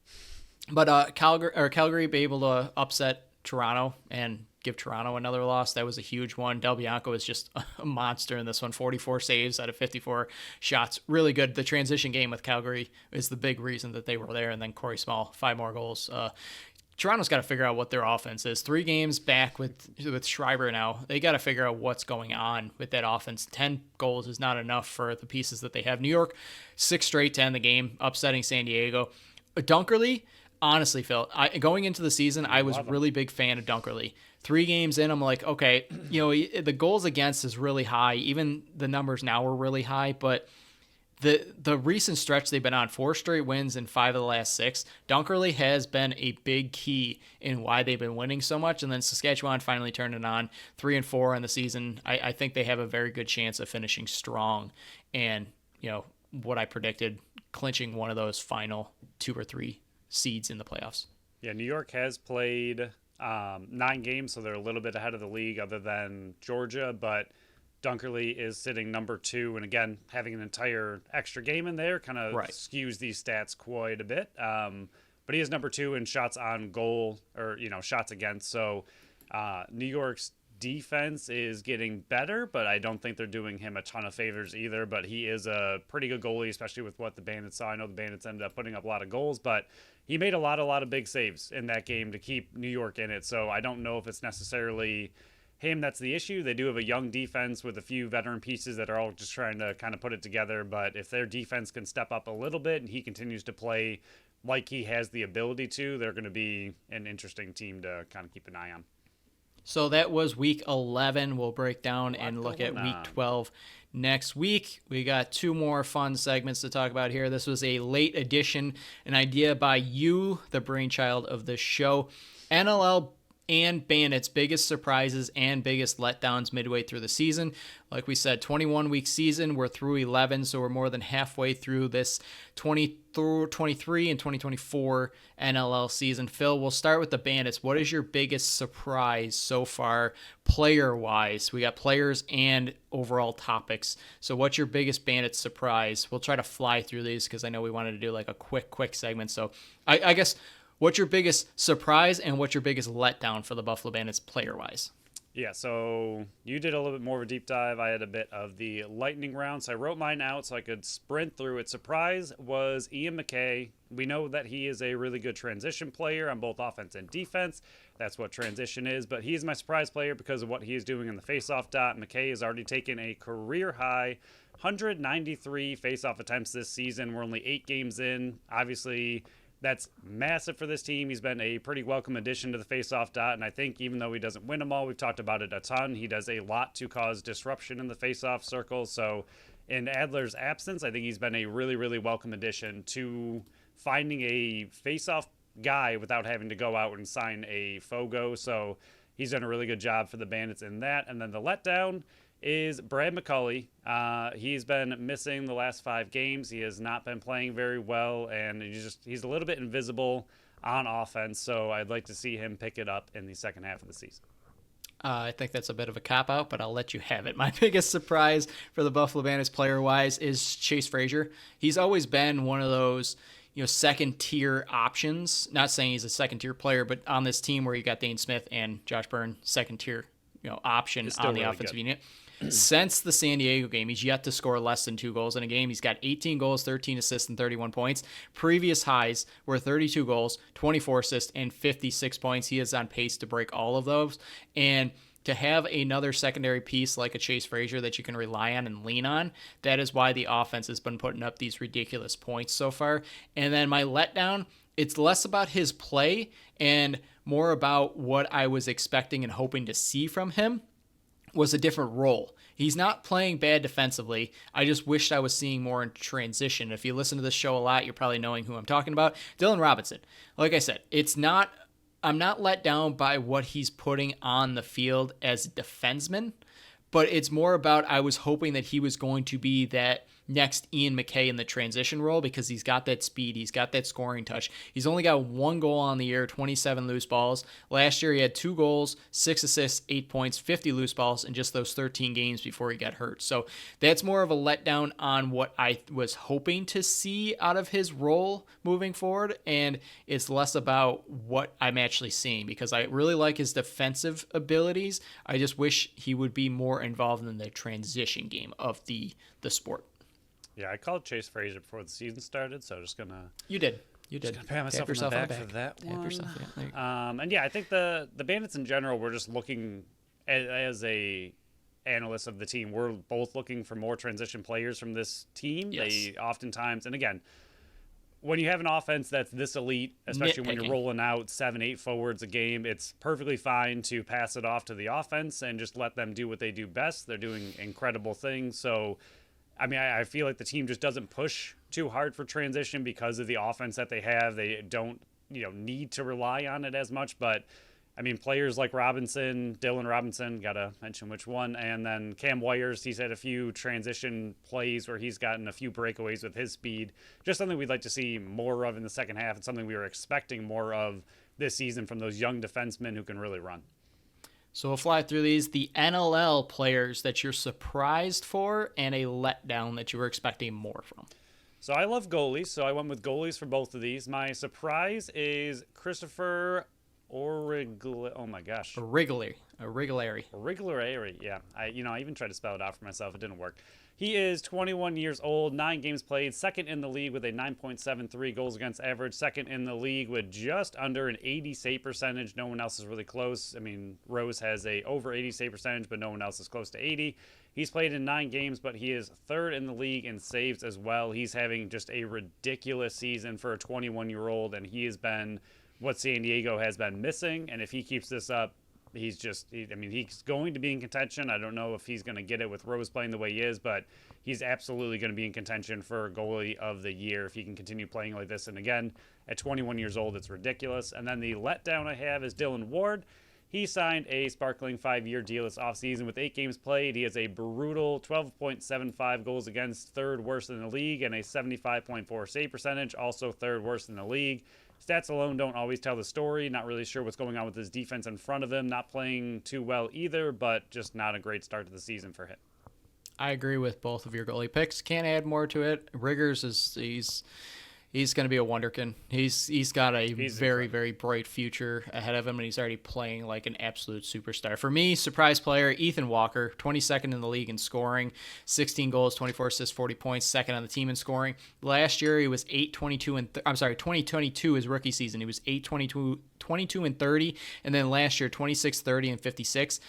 But Calgary be able to upset Toronto and give Toronto another loss. That was a huge one. Del Bianco was just a monster in this one. 44 saves out of 54 shots. Really good. The transition game with Calgary is the big reason that they were there. And then Corey Small, 5 more goals. Toronto's got to figure out what their offense is. 3 games back with Schreiber now. They got to figure out what's going on with that offense. 10 goals is not enough for the pieces that they have. New York, 6 straight to end the game, upsetting San Diego. Dunkerley, honestly, Phil, going into the season, I was really big fan of Dunkerley. 3 games in, I'm like, okay, the goals against is really high. Even the numbers now are really high, but the recent stretch they've been on, 4 straight wins in 5 of the last 6. Dunkerley has been a big key in why they've been winning so much. And then Saskatchewan finally turned it on, 3-4 in the season. I think they have a very good chance of finishing strong. And, what I predicted, clinching one of those final 2 or 3 seeds in the playoffs. Yeah, New York has played 9 games, so they're a little bit ahead of the league other than Georgia, but Dunkerley is sitting number 2, and again, having an entire extra game in there kind of skews these stats quite a bit. but he is number 2 in shots on goal or, shots against. So New York's defense is getting better, but I don't think they're doing him a ton of favors either. But he is a pretty good goalie, especially with what the Bandits saw. I know the Bandits ended up putting up a lot of goals, but he made a lot of big saves in that game to keep New York in it. So I don't know if it's necessarily him that's the issue. They do have a young defense with a few veteran pieces that are all just trying to kind of put it together. But if their defense can step up a little bit and he continues to play like he has the ability to, they're going to be an interesting team to kind of keep an eye on. So that was week 11. We'll break down and look at week 12 next week. We got 2 more fun segments to talk about here. This was a late edition, an idea by you, the brainchild of the show. NLL and Bandits' biggest surprises and biggest letdowns midway through the season. Like we said, 21-week season. We're through 11, so we're more than halfway through this 2023 and 2024 NLL season. Phil, we'll start with the Bandits. What is your biggest surprise so far, player-wise? We got players and overall topics. So what's your biggest Bandits surprise? We'll try to fly through these because I know we wanted to do like a quick segment. So I guess... what's your biggest surprise and what's your biggest letdown for the Buffalo Bandits player-wise? Yeah, so you did a little bit more of a deep dive. I had a bit of the lightning round, so I wrote mine out so I could sprint through it. Surprise was Ian McKay. We know that he is a really good transition player on both offense and defense. That's what transition is, but he is my surprise player because of what he is doing in the faceoff dot. McKay has already taken a career-high 193 faceoff attempts this season. We're only 8 games in. Obviously, that's massive for this team. He's been a pretty welcome addition to the faceoff dot, and I think even though he doesn't win them all, we've talked about it a ton, he does a lot to cause disruption in the faceoff circle. So in Adler's absence, I think he's been a really welcome addition to finding a faceoff guy without having to go out and sign a Fogo. So he's done a really good job for the Bandits in that. And then the letdown is Brad McCulley. He's been missing the last 5 games. He has not been playing very well, and he's a little bit invisible on offense, so I'd like to see him pick it up in the second half of the season. I think that's a bit of a cop-out, but I'll let you have it. My biggest surprise for the Buffalo Bandits player-wise is Chase Frazier. He's always been one of those second-tier options. Not saying he's a second-tier player, but on this team where you got Dane Smith and Josh Byrne, second-tier option on the offensive unit. Since the San Diego game, he's yet to score less than 2 goals in a game. He's got 18 goals, 13 assists, and 31 points. Previous highs were 32 goals, 24 assists, and 56 points. He is on pace to break all of those. And to have another secondary piece like a Chase Frazier that you can rely on and lean on, that is why the offense has been putting up these ridiculous points so far. And then my letdown, it's less about his play and more about what I was expecting and hoping to see from him. Was a different role. He's not playing bad defensively. I just wished I was seeing more in transition. If you listen to this show a lot, you're probably knowing who I'm talking about. Dylan Robinson. Like I said, I'm not let down by what he's putting on the field as a defenseman, but it's more about I was hoping that he was going to be that next Ian McKay in the transition role because he's got that speed, he's got that scoring touch. He's only got 1 goal on the year, 27 loose balls. Last year he had 2 goals, 6 assists, 8 points, 50 loose balls in just those 13 games before he got hurt. So that's more of a letdown on what I was hoping to see out of his role moving forward, and it's less about what I'm actually seeing because I really like his defensive abilities. I just wish he would be more involved in the transition game of the sport. Yeah, I called Chase Frazier before the season started, so just gonna. You did. Just gonna pat myself on the back for that one. And yeah, I think the Bandits in general, we're just looking as a analyst of the team. We're both looking for more transition players from this team. Yes. They oftentimes, and again, when you have an offense that's this elite, especially when you're rolling out 7-8 forwards a game, it's perfectly fine to pass it off to the offense and just let them do what they do best. They're doing incredible things. So, I mean, I feel like the team just doesn't push too hard for transition because of the offense that they have. They don't, need to rely on it as much. But, I mean, players like Dylan Robinson, got to mention which one, and then Cam Wires, he's had a few transition plays where he's gotten a few breakaways with his speed. Just something we'd like to see more of in the second half. It's something we were expecting more of this season from those young defensemen who can really run. So we'll fly through these. The NLL players that you're surprised for and a letdown that you were expecting more from. So I love goalies, so I went with goalies for both of these. My surprise is Christopher Origli. Oh my gosh. A Wrigley. Origlary, yeah. I even tried to spell it out for myself. It didn't work. He is 21 years old, 9 games played, second in the league with a 9.73 goals against average, second in the league with just under an 80 save percentage. No one else is really close. I mean, Rose has a over 80 save percentage, but no one else is close to 80. He's played in 9 games, but he is third in the league in saves as well. He's having just a ridiculous season for a 21-year-old, and he has been what San Diego has been missing. And if he keeps this up, he's going to be in contention. I don't know if he's going to get it with Rose playing the way he is, but he's absolutely going to be in contention for goalie of the year if he can continue playing like this. And again, at 21 years old, it's ridiculous. And then the letdown I have is Dylan Ward. He signed a sparkling 5-year deal this offseason with 8 games played. He has a brutal 12.75 goals against, third worst in the league, and a 75.4 save percentage, also third worst in the league. Stats alone don't always tell the story. Not really sure what's going on with his defense in front of him. Not playing too well either, but just not a great start to the season for him. I agree with both of your goalie picks. Can't add more to it. Riggers he's going to be a wonderkin. He's got a very bright future ahead of him, and he's already playing like an absolute superstar. For me, surprise player Ethan Walker, 22nd in the league in scoring, 16 goals, 24 assists, 40 points, second on the team in scoring. Last year he was 2022 his rookie season. He was 22 and 30, and then last year 26, 30 and 56.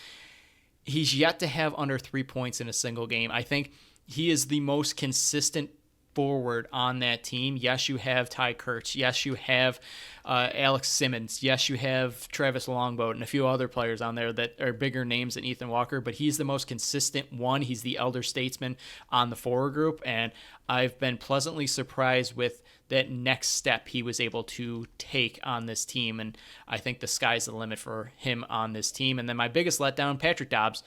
He's yet to have under 3 points in a single game. I think he is the most consistent forward on that team. Yes, you have Ty Kurtz. Yes, you have Alex Simmons. Yes, you have Travis Longboat and a few other players on there that are bigger names than Ethan Walker, but he's the most consistent one. He's the elder statesman on the forward group, and I've been pleasantly surprised with that next step he was able to take on this team, and I think the sky's the limit for him on this team. And then my biggest letdown, Patrick Dobbs.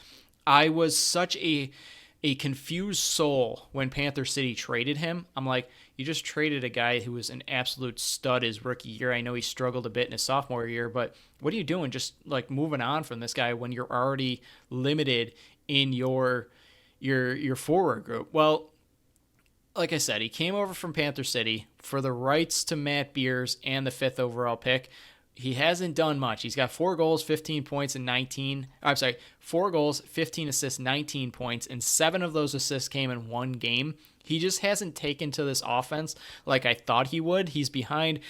I was such a confused soul when Panther City traded him. I'm like, you just traded a guy who was an absolute stud his rookie year. I know he struggled a bit in his sophomore year, but what are you doing just like moving on from this guy when you're already limited in your forward group? Well, like I said, he came over from Panther City for the rights to Matt Beers and the 5th overall pick. He hasn't done much. He's got 4 goals, 15 points, and 4 goals, 15 assists, 19 points, and 7 of those assists came in one game. He just hasn't taken to this offense like I thought he would. He's behind,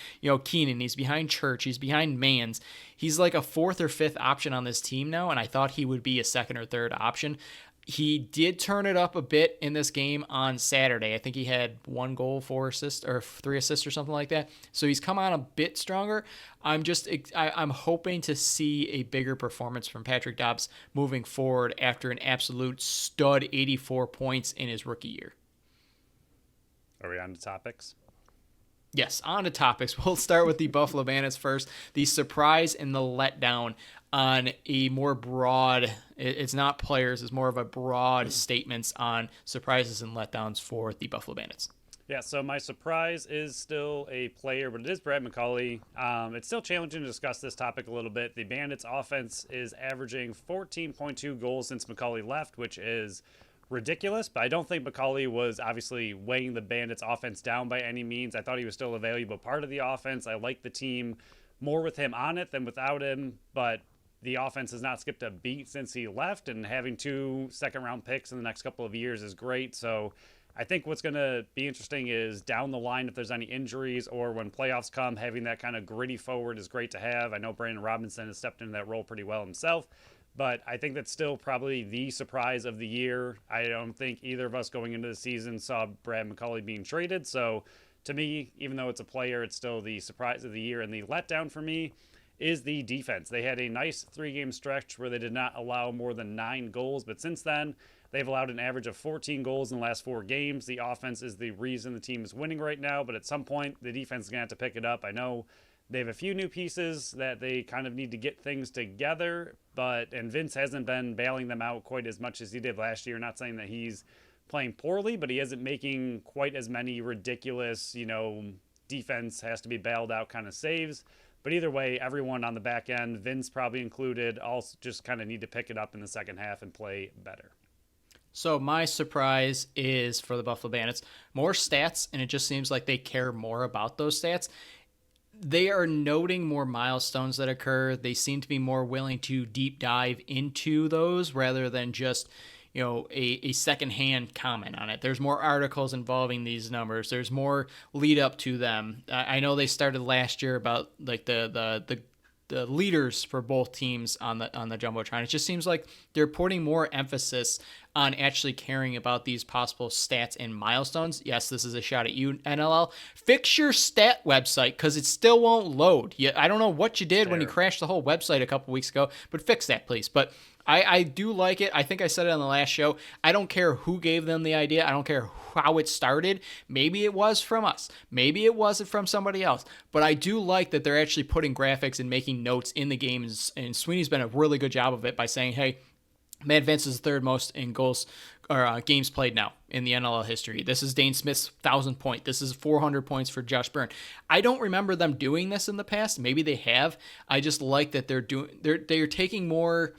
Keenan. He's behind Church. He's behind Mans. He's like a 4th or 5th option on this team now, and I thought he would be a 2nd or 3rd option. He did turn it up a bit in this game on Saturday. I think he had 1 goal, 4 assists, or 3 assists or something like that. So he's come on a bit stronger. I'm hoping to see a bigger performance from Patrick Dobbs moving forward after an absolute stud 84 points in his rookie year. Are we on to topics? Yes, on to topics. We'll start with the Buffalo Bandits first. The surprise and the letdown on a more broad, it's not players, it's more of a broad statements on surprises and letdowns for the Buffalo Bandits. Yeah, so my surprise is still a player, but it is Brad McCauley. It's still challenging to discuss this topic a little bit. The Bandits offense is averaging 14.2 goals since McCauley left, which is ridiculous, but I don't think McCauley was obviously weighing the Bandits offense down by any means. I thought he was still a valuable part of the offense. I like the team more with him on it than without him, but the offense has not skipped a beat since he left, and having 2 second-round picks in the next couple of years is great. So I think what's going to be interesting is down the line if there's any injuries or when playoffs come, having that kind of gritty forward is great to have. I know Brandon Robinson has stepped into that role pretty well himself, but I think that's still probably the surprise of the year. I don't think either of us going into the season saw Brad McCauley being traded. So to me, even though it's a player, it's still the surprise of the year. And the letdown for me is the defense. They had a nice 3-game stretch where they did not allow more than 9 goals, but since then they've allowed an average of 14 goals in the last 4 games. The offense is the reason the team is winning right now, but at some point the defense is going to have to pick it up. I know they have a few new pieces that they kind of need to get things together, and Vince hasn't been bailing them out quite as much as he did last year. Not saying that he's playing poorly, but he isn't making quite as many ridiculous, defense has to be bailed out kind of saves. But either way, everyone on the back end, Vince probably included, also just kind of need to pick it up in the second half and play better. So my surprise is for the Buffalo Bandits, more stats, and it just seems like they care more about those stats. They are noting more milestones that occur. They seem to be more willing to deep dive into those rather than just, a secondhand comment on it. There's more articles involving these numbers. There's more lead up to them. I know they started last year about like the leaders for both teams on the jumbotron. It just seems like they're putting more emphasis on actually caring about these possible stats and milestones. Yes, this is a shot at you, NLL. Fix your stat website because it still won't load. I don't know what you did when you crashed the whole website a couple weeks ago, but fix that, please. But I do like it. I think I said it on the last show. I don't care who gave them the idea. I don't care how it started. Maybe it was from us. Maybe it wasn't from somebody else. But I do like that they're actually putting graphics and making notes in the games. And Sweeney's been a really good job of it by saying, hey, Matt Vince is the third most in goals or games played now in the NLL history. This is Dane Smith's 1,000 point. This is 400 points for Josh Byrne. I don't remember them doing this in the past. Maybe they have. I just like that they're taking more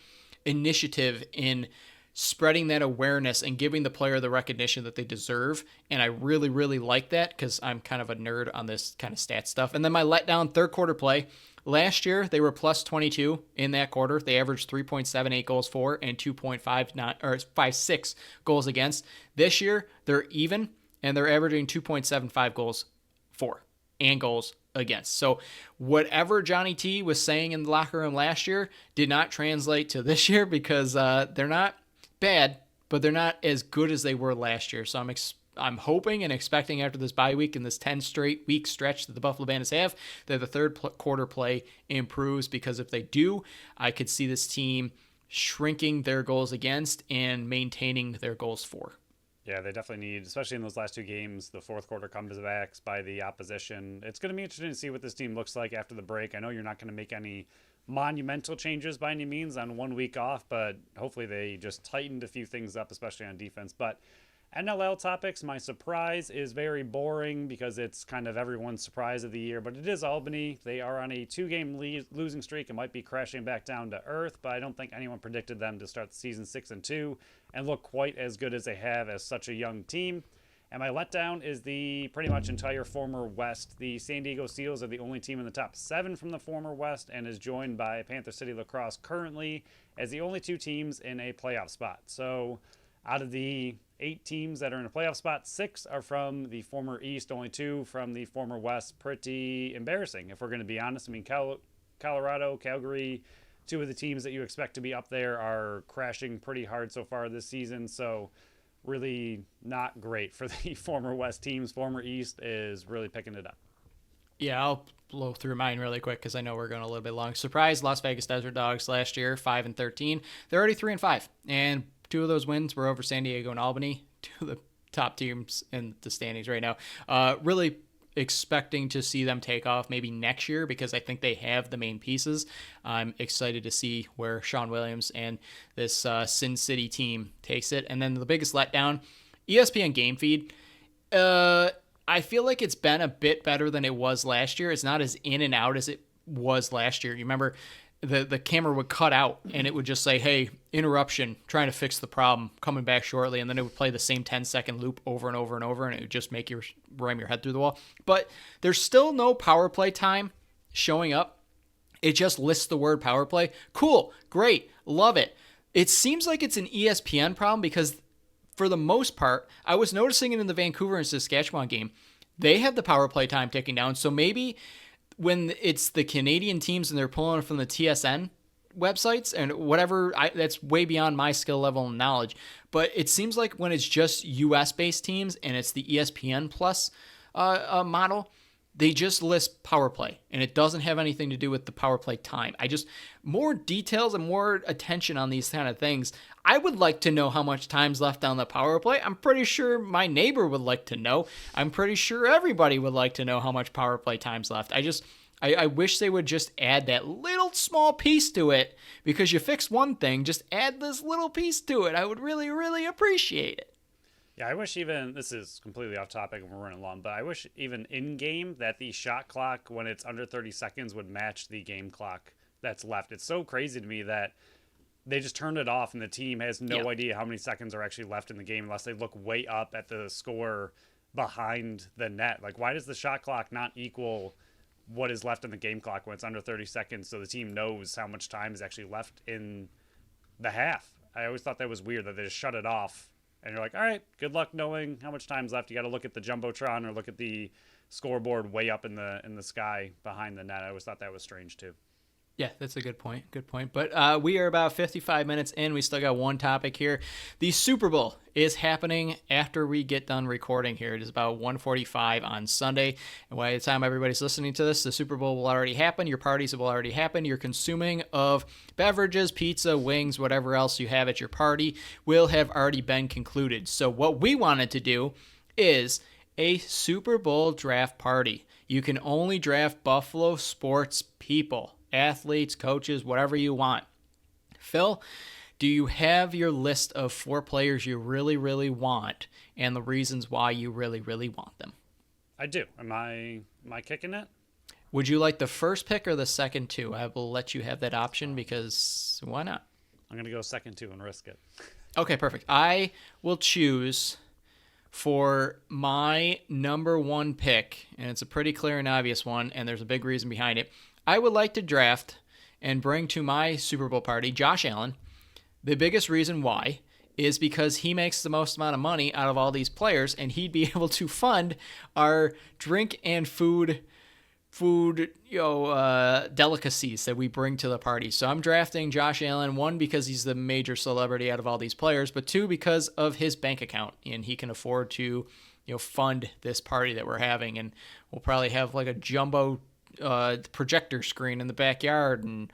initiative in spreading that awareness and giving the player the recognition that they deserve. And I really, really like that because I'm kind of a nerd on this kind of stat stuff. And then my letdown third quarter play. Last year, they were plus 22 in that quarter. They averaged 3.78 goals for and 2.56 goals against. This year, they're even, and they're averaging 2.75 goals for and goals against. So whatever Johnny T was saying in the locker room last year did not translate to this year because they're not bad, but they're not as good as they were last year. So I'm hoping and expecting after this bye week and this 10 straight week stretch that the Buffalo Bandits have, that the third quarter play improves, because if they do, I could see this team shrinking their goals against and maintaining their goals for. Yeah, they definitely need, especially in those last two games, the fourth quarter comebacks by the opposition. It's going to be interesting to see what this team looks like after the break. I know you're not going to make any monumental changes by any means on 1 week off, but hopefully they just tightened a few things up, especially on defense. But NLL topics, my surprise is very boring because it's kind of everyone's surprise of the year, but it is Albany. They are on a 2-game losing streak and might be crashing back down to earth, but I don't think anyone predicted them to start the season 6-2 and look quite as good as they have as such a young team. And my letdown is the pretty much entire former West. The San Diego Seals are the only team in the top 7 from the former West and is joined by Panther City Lacrosse currently as the only 2 teams in a playoff spot. So out of the 8 teams that are in a playoff spot, 6 are from the former East, only 2 from the former West. Pretty embarrassing, if we're going to be honest. I mean, Colorado, Calgary, 2 of the teams that you expect to be up there are crashing pretty hard so far this season. So really not great for the former West teams. Former East is really picking it up. Yeah, I'll blow through mine really quick because I know we're going a little bit long. Surprise, Las Vegas Desert Dogs last year, 5-13. They're already 3-5, and 2 of those wins were over San Diego and Albany, 2 of the top teams in the standings right now. Really expecting to see them take off maybe next year because I think they have the main pieces. I'm excited to see where Sean Williams and this Sin City team takes it. And then the biggest letdown, ESPN Game Feed. I feel like it's been a bit better than it was last year. It's not as in and out as it was last year. You remember the camera would cut out and it would just say, hey, interruption, trying to fix the problem, coming back shortly, and then it would play the same 10-second loop over and over and over, and it would just make you ram your head through the wall. But there's still no power play time showing up. It just lists the word power play. Cool, great, love it. It seems like it's an ESPN problem because for the most part, I was noticing it in the Vancouver and Saskatchewan game. They have the power play time ticking down, so maybe when it's the Canadian teams and they're pulling from the TSN websites and whatever, that's way beyond my skill level and knowledge. But it seems like when it's just US-based teams and it's the ESPN Plus model, they just list power play, and it doesn't have anything to do with the power play time. More details and more attention on these kind of things. I would like to know how much time's left on the power play. I'm pretty sure my neighbor would like to know. I'm pretty sure everybody would like to know how much power play time's left. I wish they would just add that little small piece to it, because you fix one thing, just add this little piece to it. I would really, really appreciate it. Yeah, I wish even, this is completely off topic and we're running long, but I wish even in-game that the shot clock, when it's under 30 seconds, would match the game clock that's left. It's so crazy to me that they just turn it off, and the team has no Yep. idea how many seconds are actually left in the game unless they look way up at the score behind the net. Like, why does the shot clock not equal what is left in the game clock when it's under 30 seconds so the team knows how much time is actually left in the half? I always thought that was weird that they just shut it off, and you're like, all right, good luck knowing how much time's left. You got to look at the Jumbotron or look at the scoreboard way up in the sky behind the net. I always thought that was strange too. Yeah, that's a good point. Good point. But we are about 55 minutes in. We still got one topic here. The Super Bowl is happening after we get done recording here. It is about 1:45 on Sunday. And by the time everybody's listening to this, the Super Bowl will already happen. Your parties will already happen. Your consuming of beverages, pizza, wings, whatever else you have at your party will have already been concluded. So what we wanted to do is a Super Bowl draft party. You can only draft Buffalo sports people. Athletes, coaches, whatever you want. Phil, do you have your list of 4 players you really, really want and the reasons why you really, really want them? I do. Am I kicking it? Would you like the first pick or the second 2? I will let you have that option because why not? I'm going to go second 2 and risk it. Okay, perfect. I will choose for my number 1 pick, and it's a pretty clear and obvious one, and there's a big reason behind it. I would like to draft and bring to my Super Bowl party Josh Allen. The biggest reason why is because he makes the most amount of money out of all these players, and he'd be able to fund our drink and food delicacies that we bring to the party. So I'm drafting Josh Allen, 1, because he's the major celebrity out of all these players, but 2, because of his bank account, and he can afford to fund this party that we're having. And we'll probably have like a jumbo projector screen in the backyard and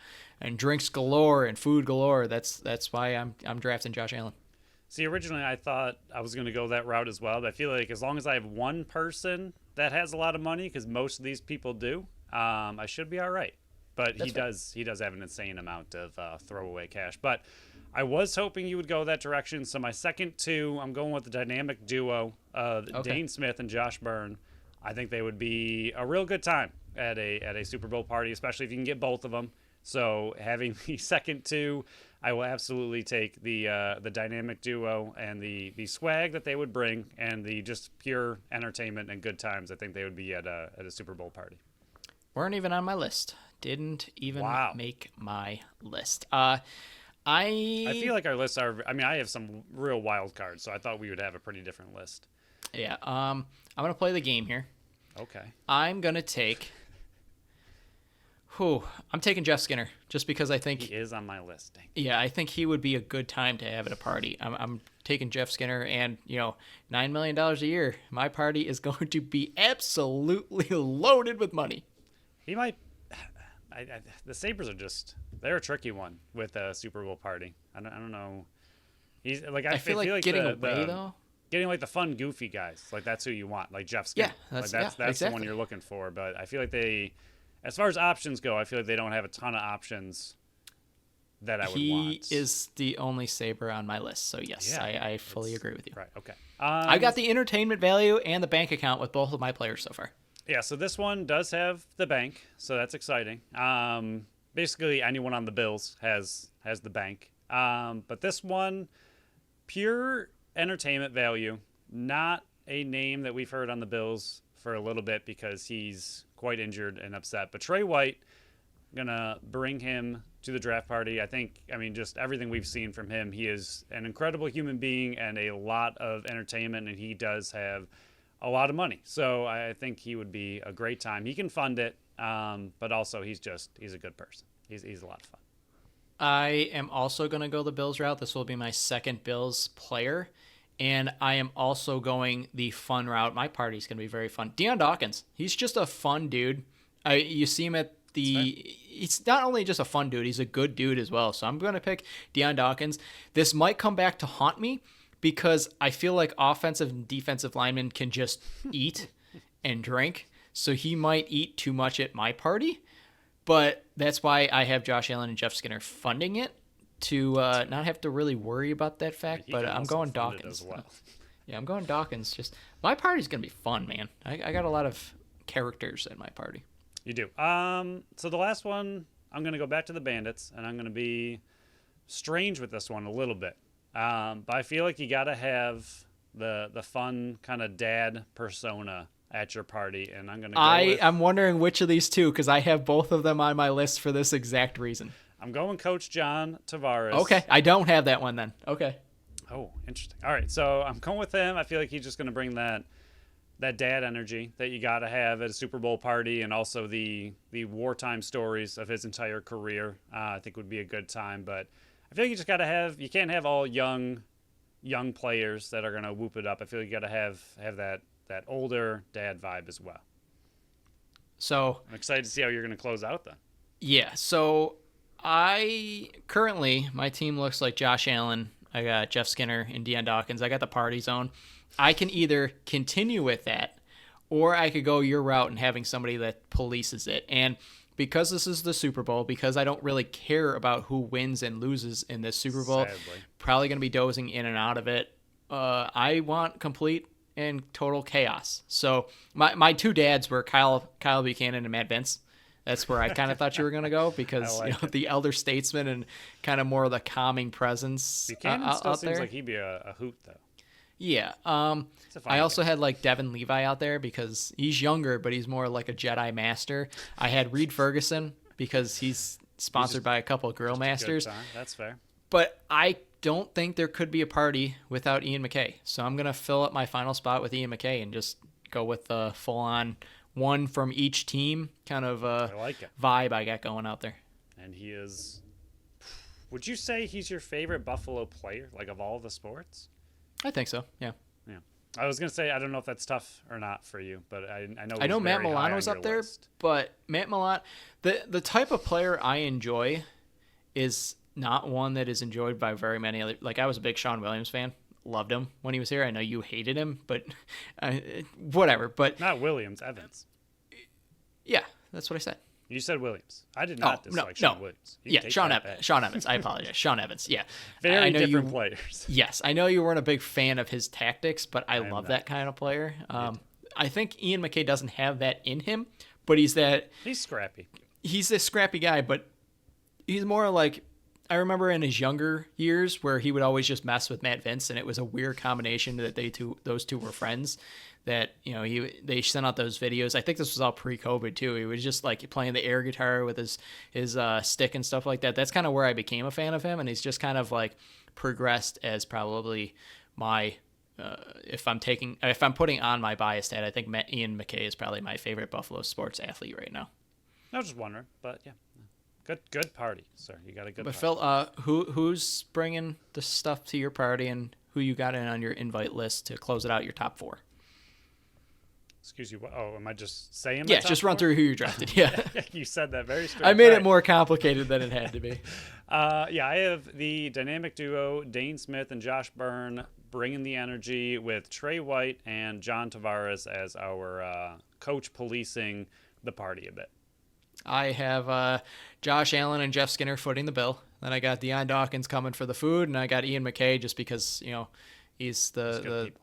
drinks galore and food galore. That's why I'm drafting Josh Allen. See, originally I thought I was going to go that route as well, but I feel like as long as I have one person that has a lot of money, because most of these people do, I should be all right. But he does have an insane amount of throwaway cash. But I was hoping you would go that direction. So my second 2, I'm going with the dynamic duo, Dane Smith and Josh Byrne. I think they would be a real good time at a Super Bowl party, especially if you can get both of them. So having the second 2, I will absolutely take the dynamic duo and the swag that they would bring and the just pure entertainment and good times. I think they would be at a Super Bowl party. Weren't even on my list. Didn't even make my list. I feel like our lists are. I mean, I have some real wild cards, so I thought we would have a pretty different list. Yeah. I'm gonna play the game here. Okay. I'm gonna take. I'm taking Jeff Skinner just because I think he is on my list. Yeah, I think he would be a good time to have at a party. I'm taking Jeff Skinner, and $9 million a year. My party is going to be absolutely loaded with money. He might. The Sabres are they're a tricky one with a Super Bowl party. I don't know. He's like I feel like getting away though. Getting like the fun, goofy guys, like that's who you want, like Jeff Skinner. Yeah, that's exactly. the one you're looking for. But I feel like as far as options go, I feel like they don't have a ton of options that I would want. He is the only Sabre on my list, so yes, I fully agree with you. Right, okay. I got the entertainment value and the bank account with both of my players so far. Yeah, so this one does have the bank, so that's exciting. Basically, anyone on the Bills has the bank. But this one, pure entertainment value, not a name that we've heard on the Bills for a little bit because he's quite injured and upset. But Trey White, gonna bring him to the draft party. Just everything we've seen from him, he is an incredible human being and a lot of entertainment, and he does have a lot of money. So I think he would be a great time. He can fund it, but also he's a good person. He's a lot of fun. I am also going to go the Bills route. This will be my second Bills player. And I am also going the fun route. My party's going to be very fun. Deion Dawkins. He's just a fun dude. You see him at he's not only just a fun dude, he's a good dude as well. So I'm going to pick Deion Dawkins. This might come back to haunt me because I feel like offensive and defensive linemen can just eat and drink. So he might eat too much at my party. But that's why I have Josh Allen and Jeff Skinner funding it to not have to really worry about that fact. But I'm going Dawkins. As well. Yeah, I'm going Dawkins. Just my party's going to be fun, man. I got a lot of characters at my party. You do. So the last one, I'm going to go back to the Bandits, and I'm going to be strange with this one a little bit. But I feel like you got to have the fun kind of dad persona at your party, and I'm going to go I'm wondering which of these two, because I have both of them on my list for this exact reason. I'm going Coach John Tavares. Okay, I don't have that one then. Okay. Oh, interesting. All right, so I'm going with him. I feel like he's just going to bring that dad energy that you got to have at a Super Bowl party, and also the wartime stories of his entire career. I think would be a good time, but I feel like you just got to have. You can't have all young players that are going to whoop it up. I feel like you got to have that older dad vibe as well. So I'm excited to see how you're going to close out then. Yeah, so my team looks like Josh Allen. I got Jeff Skinner and Deion Dawkins. I got the party zone. I can either continue with that, or I could go your route and having somebody that polices it. And because this is the Super Bowl, because I don't really care about who wins and loses in this Super Bowl, probably going to be dozing in and out of it. I want complete and total chaos. So my two dads were Kyle Buchanan and Matt Vince. That's where I kind of thought you were going to go, because the elder statesman and kind of more of the calming presence Buchanan still out seems there. like he'd be a hoot, though. Yeah. I also had like Devin Levi out there because he's younger, but he's more like a Jedi master. I had Reed Ferguson because he's sponsored by a couple of Grill Masters. That's fair. But I don't think there could be a party without Ian McKay. So I'm going to fill up my final spot with Ian McKay and just go with the full-on one from each team kind of vibe I got going out there. And he is... Would you say he's your favorite Buffalo player, like of all the sports? I think so, yeah. Yeah. I was going to say, I don't know if that's tough or not for you, but I know Matt Milano's up there, but Matt Milano, the type of player I enjoy is not one that is enjoyed by very many other. Like, I was a big Sean Williams fan. Loved him when he was here. I know you hated him, but whatever. But not Williams, Evans. Yeah, that's what I said. You said Williams. I did not dislike Sean Williams. Sean Evans. I apologize. Sean Evans. Yeah. Very different players. Yes. I know you weren't a big fan of his tactics, but I love that kind of player. I think Ian McKay doesn't have that in him, but he's scrappy. He's a scrappy guy, but he's more like, I remember in his younger years where he would always just mess with Matt Vince, and it was a weird combination that those two were friends. That, they sent out those videos. I think this was all pre-COVID too. He was just like playing the air guitar with his stick and stuff like that. That's kind of where I became a fan of him, and he's just kind of like progressed as probably my if I'm putting on my biased hat, I think Ian McKay is probably my favorite Buffalo sports athlete right now. I was just wondering, but yeah. Good party, sir. You got a good party. Phil, who's bringing the stuff to your party, and who you got in on your invite list to close it out, your top four? Excuse you. Oh, am I just saying? Yeah, just run through who you drafted. Yeah. You said that very straight. I made it more complicated than it had to be. I have the dynamic duo, Dane Smith and Josh Byrne, bringing the energy with Trey White and John Tavares as our coach policing the party a bit. I have Josh Allen and Jeff Skinner footing the bill. Then I got Deion Dawkins coming for the food, and I got Ian McKay just because, he's good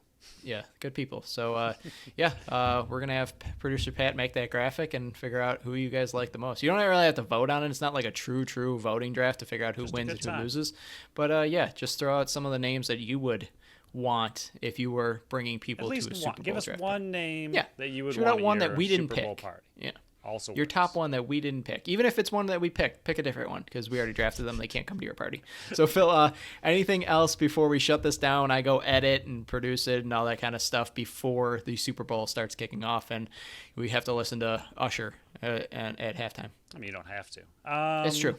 people. So, we're going to have producer Pat make that graphic and figure out who you guys like the most. You don't really have to vote on it. It's not like a true voting draft to figure out who wins and who loses. But, just throw out some of the names that you would want if you were bringing people to a Super Bowl draft. Give us one name that you would want at one your that we didn't Super pick. Bowl party. Yeah. Also your top one that we didn't pick. Even if it's one that we picked, pick a different one because we already drafted them. They can't come to your party. So, Phil, anything else before we shut this down? I go edit and produce it and all that kind of stuff before the Super Bowl starts kicking off, and we have to listen to Usher at halftime. I mean, you don't have to. It's true.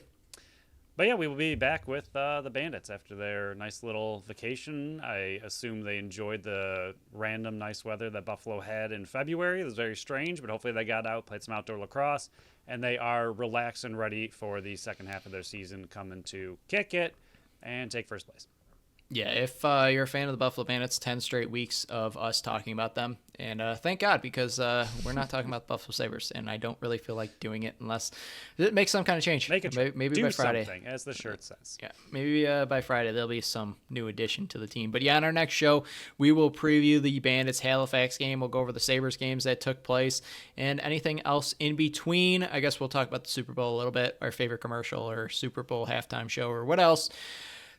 But yeah, we will be back with the Bandits after their nice little vacation. I assume they enjoyed the random nice weather that Buffalo had in February. It was very strange, but hopefully they got out, played some outdoor lacrosse, and they are relaxed and ready for the second half of their season, coming to kick it and take first place. Yeah, if you're a fan of the Buffalo Bandits, 10 straight weeks of us talking about them. And thank God, because we're not talking about the Buffalo Sabres, and I don't really feel like doing it unless it makes some kind of change. Maybe do by Friday. something, as the shirt says. Yeah, maybe by Friday there'll be some new addition to the team. But yeah, on our next show, we will preview the Bandits Halifax game. We'll go over the Sabres games that took place and anything else in between. I guess we'll talk about the Super Bowl a little bit, our favorite commercial or Super Bowl halftime show or what else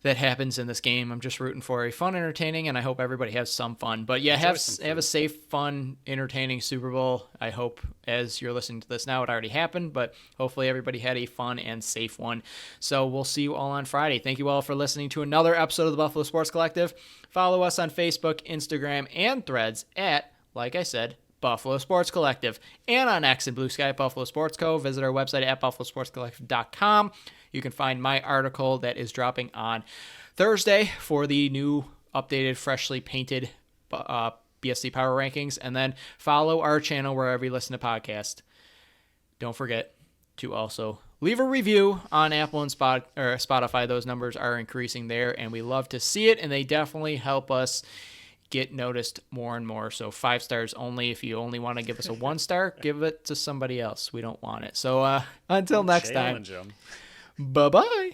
that happens in this game. I'm just rooting for a fun, entertaining, and I hope everybody has some fun. But yeah, have a safe, fun, entertaining Super Bowl. I hope as you're listening to this now, it already happened, but hopefully everybody had a fun and safe one. So we'll see you all on Friday. Thank you all for listening to another episode of the Buffalo Sports Collective. Follow us on Facebook, Instagram, and Threads at, like I said, Buffalo Sports Collective, and on X and Blue Sky at Buffalo Sports Co. Visit our website at buffalosportscollective.com. You can find my article that is dropping on Thursday for the new updated, freshly painted BSC Power Rankings, and then follow our channel wherever you listen to podcasts. Don't forget to also leave a review on Apple and Spotify. Those numbers are increasing there, and we love to see it, and they definitely help us get noticed more and more. So 5 stars only. If you only want to give us a 1 star, give it to somebody else. We don't want it. So until next time. Bye-bye.